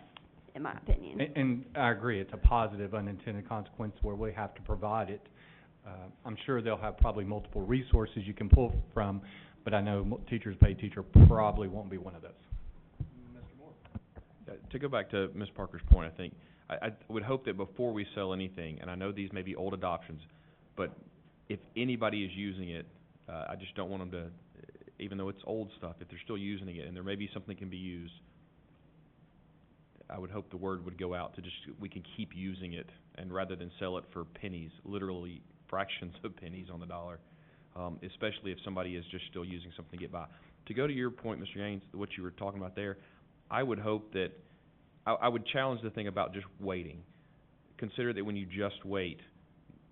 in my opinion. And I agree, it's a positive unintended consequence where we have to provide it. I'm sure they'll have probably multiple resources you can pull from, but I know teachers-paid teacher probably won't be one of those. Mr. Moore? To go back to Ms. Parker's point, I think, I would hope that before we sell anything, and I know these may be old adoptions, but if anybody is using it, I just don't want them to, even though it's old stuff, if they're still using it and there may be something can be used, I would hope the word would go out to just, we can keep using it, and rather than sell it for pennies, literally fractions of pennies on the dollar, especially if somebody is just still using something to get by. To go to your point, Mr. Gaines, what you were talking about there, I would hope that, I would challenge the thing about just waiting. Consider that when you just wait,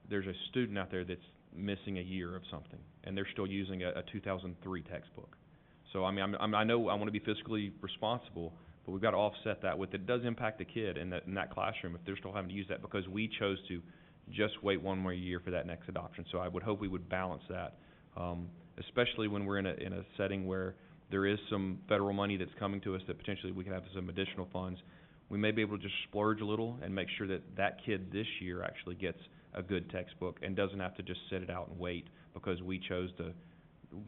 there's a student out there that's missing a year of something, and they're still using a 2003 textbook. So, I mean, I know I want to be fiscally responsible, but we've got to offset that with, it does impact the kid in that classroom if they're still having to use that because we chose to just wait one more year for that next adoption. So I would hope we would balance that, especially when we're in a setting where there is some federal money that's coming to us that potentially we can have some additional funds. We may be able to just splurge a little and make sure that that kid this year actually gets a good textbook and doesn't have to just sit it out and wait because we chose to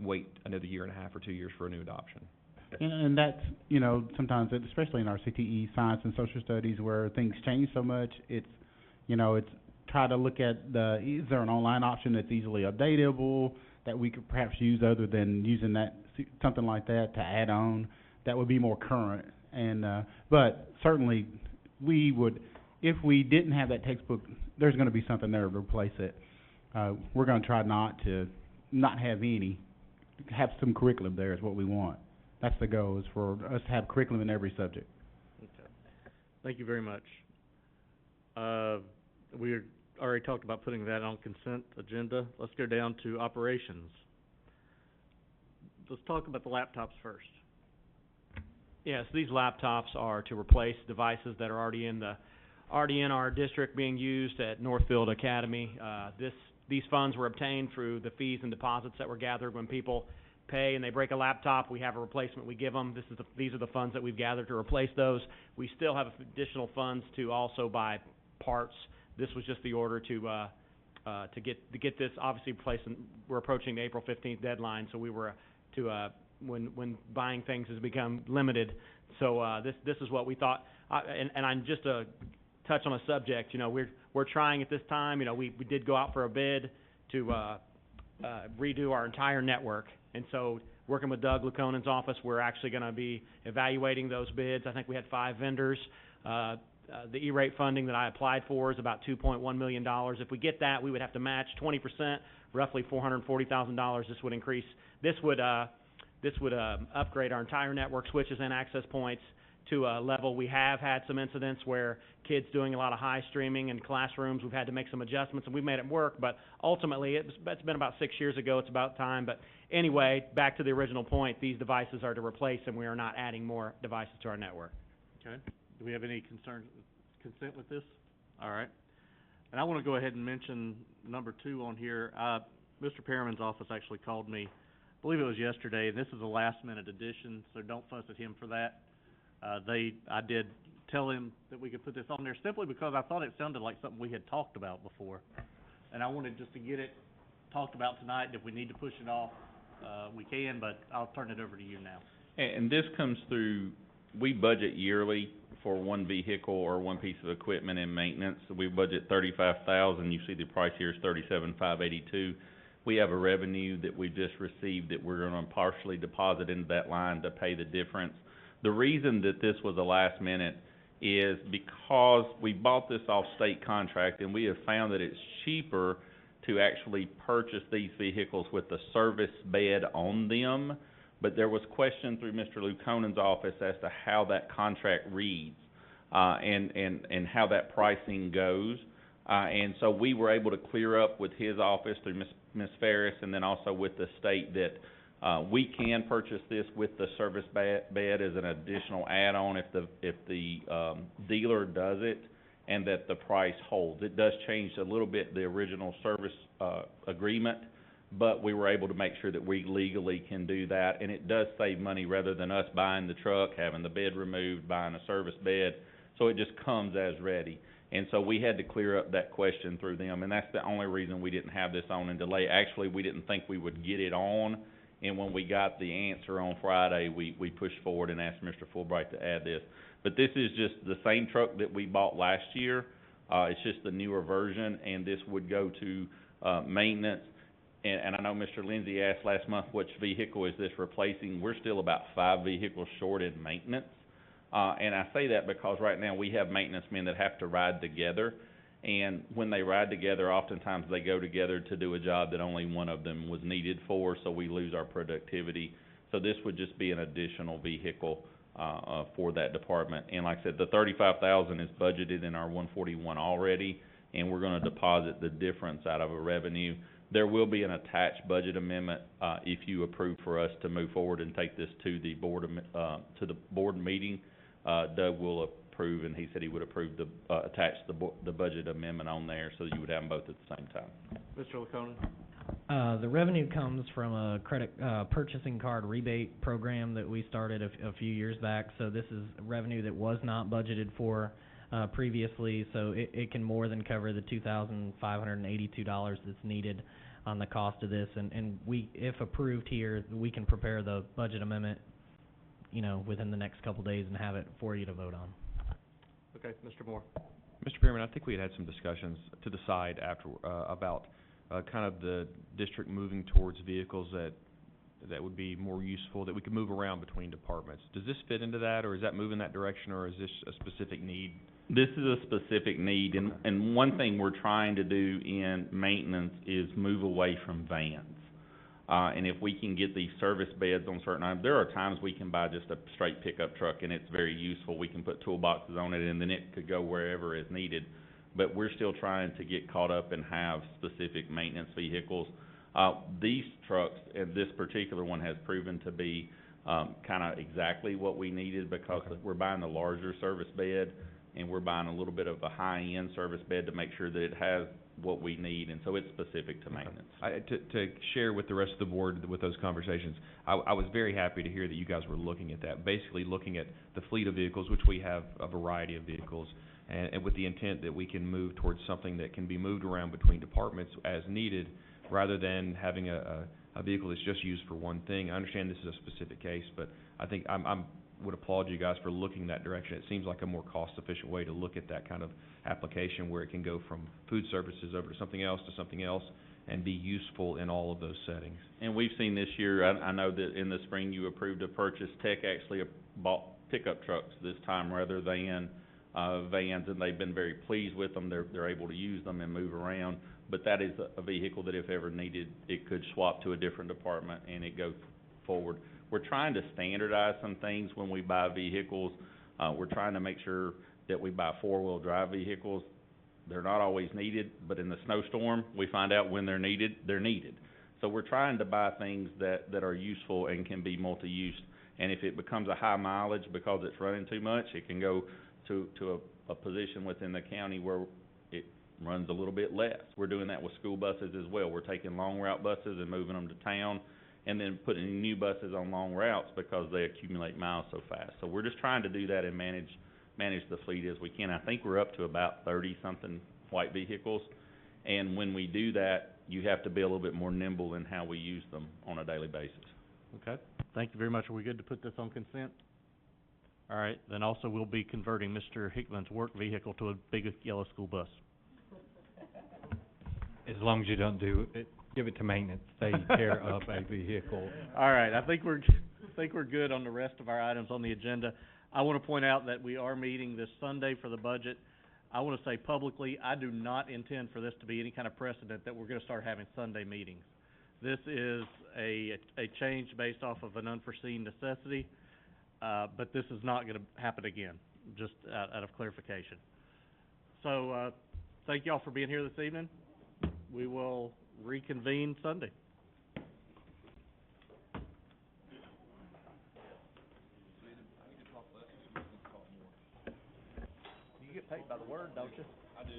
wait another year and a half or 2 years for a new adoption. And that's, sometimes, especially in our CTE, science and social studies, where things change so much, it's try to look at is there an online option that's easily updatable, that we could perhaps use other than using that, something like that to add on, that would be more current. And, but certainly, we would, if we didn't have that textbook, there's gonna be something there to replace it. We're gonna try not have any, have some curriculum there is what we want. That's the goal, is for us to have curriculum in every subject. Okay. Thank you very much. We already talked about putting that on consent agenda. Let's go down to operations. Let's talk about the laptops first. Yes, these laptops are to replace devices that are already in our district being used at Northfield Academy. These funds were obtained through the fees and deposits that were gathered when people pay and they break a laptop. We have a replacement we give them. These are the funds that we've gathered to replace those. We still have additional funds to also buy parts. This was just the order to get this obviously replaced. We're approaching the April 15th deadline, so we were when buying things has become limited. So this is what we thought. And I'm just to touch on a subject. You know, we're trying at this time. You know, we did go out for a bid to redo our entire network. And so, working with Doug Lukonen's office, we're actually going to be evaluating those bids. I think we had 5 vendors. The E-rate funding that I applied for is about $2.1 million. If we get that, we would have to match 20%, roughly $440,000. This would upgrade our entire network, switches and access points to a level. We have had some incidents where kids doing a lot of high streaming in classrooms, we've had to make some adjustments, and we've made it work, but ultimately, it's been about 6 years ago, it's about time. But anyway, back to the original point, these devices are to replace, and we are not adding more devices to our network. Okay. Do we have any consent with this? All right. And I want to go ahead and mention number 2 on here. Mr. Perriman's office actually called me, I believe it was yesterday, and this is a last-minute addition, so don't fuss at him for that. I did tell him that we could put this on there simply because I thought it sounded like something we had talked about before. And I wanted just to get it talked about tonight, and if we need to push it off, we can, but I'll turn it over to you now. And this comes through, we budget yearly for one vehicle or one piece of equipment and maintenance. We budget $35,000. You see the price here is $37,582. We have a revenue that we just received that we're going to partially deposit into that line to pay the difference. The reason that this was a last minute is because we bought this off state contract, and we have found that it's cheaper to actually purchase these vehicles with the service bed on them. But there was question through Mr. Lukonen's office as to how that contract reads, and how that pricing goes. And so we were able to clear up with his office through Ms. Ferris, and then also with the state, that we can purchase this with the service bed as an additional add-on if the dealer does it, and that the price holds. It does change a little bit the original service agreement, but we were able to make sure that we legally can do that, and it does save money rather than us buying the truck, having the bed removed, buying a service bed. So it just comes as ready. And so we had to clear up that question through them, and that's the only reason we didn't have this on in delay. Actually, we didn't think we would get it on, and when we got the answer on Friday, we pushed forward and asked Mr. Fulbright to add this. But this is just the same truck that we bought last year. It's just the newer version, and this would go to maintenance. And I know Mr. Lindsay asked last month, which vehicle is this replacing? We're still about 5 vehicles short in maintenance. And I say that because right now we have maintenance men that have to ride together. And when they ride together, oftentimes they go together to do a job that only one of them was needed for, so we lose our productivity. So this would just be an additional vehicle for that department. And like I said, the $35,000 is budgeted in our 141 already, and we're going to deposit the difference out of a revenue. There will be an attached budget amendment if you approve for us to move forward and take this to the board meeting. Doug will approve, and he said he would approve attach the budget amendment on there, so you would have them both at the same time. Mr. Lukonen? The revenue comes from a credit purchasing card rebate program that we started a few years back. So this is revenue that was not budgeted for previously, so it can more than cover the $2,582 that's needed on the cost of this. And we, if approved here, we can prepare the budget amendment, you know, within the next couple days and have it for you to vote on. Okay, Mr. Moore. Mr. Chairman, I think we had some discussions to the side after about kind of the district moving towards vehicles that would be more useful, that we could move around between departments. Does this fit into that, or is that moving that direction, or is this a specific need? This is a specific need, and one thing we're trying to do in maintenance is move away from vans. And if we can get these service beds on certain items, there are times we can buy just a straight pickup truck and it's very useful. We can put toolboxes on it and then it could go wherever is needed. But we're still trying to get caught up and have specific maintenance vehicles. These trucks, and this particular one has proven to be, kinda exactly what we needed because we're buying the larger service bed and we're buying a little bit of a high-end service bed to make sure that it has what we need, and so it's specific to maintenance. To share with the rest of the board with those conversations, I was very happy to hear that you guys were looking at that, basically looking at the fleet of vehicles, which we have a variety of vehicles, and with the intent that we can move towards something that can be moved around between departments as needed, rather than having a vehicle that's just used for one thing. I understand this is a specific case, but I think would applaud you guys for looking in that direction. It seems like a more cost-efficient way to look at that kind of application where it can go from food services over to something else and be useful in all of those settings. And we've seen this year, I know that in the spring you approved a purchase. Tech actually bought pickup trucks this time rather than vans, and they've been very pleased with them. They're able to use them and move around. But that is a vehicle that if ever needed, it could swap to a different department and it go forward. We're trying to standardize some things when we buy vehicles. We're trying to make sure that we buy four-wheel drive vehicles. They're not always needed, but in the snowstorm, we find out when they're needed, they're needed. So we're trying to buy things that are useful and can be multi-use. And if it becomes a high mileage because it's running too much, it can go to a position within the county where it runs a little bit less. We're doing that with school buses as well. We're taking long route buses and moving them to town, and then putting new buses on long routes because they accumulate miles so fast. So we're just trying to do that and manage the fleet as we can. I think we're up to about 30-something white vehicles, and when we do that, you have to be a little bit more nimble in how we use them on a daily basis. Okay, thank you very much. Are we good to put this on consent? All right, then also we'll be converting Mr. Hickman's work vehicle to a big yellow school bus. As long as you don't do it, give it to maintenance. They tear up a vehicle. All right, I think we're good on the rest of our items on the agenda. I want to point out that we are meeting this Sunday for the budget. I want to say publicly, I do not intend for this to be any kind of precedent that we're going to start having Sunday meetings. This is a change based off of an unforeseen necessity, but this is not going to happen again, just out of clarification. So, thank y'all for being here this evening. We will reconvene Sunday. You get paid by the word, don't you? I do.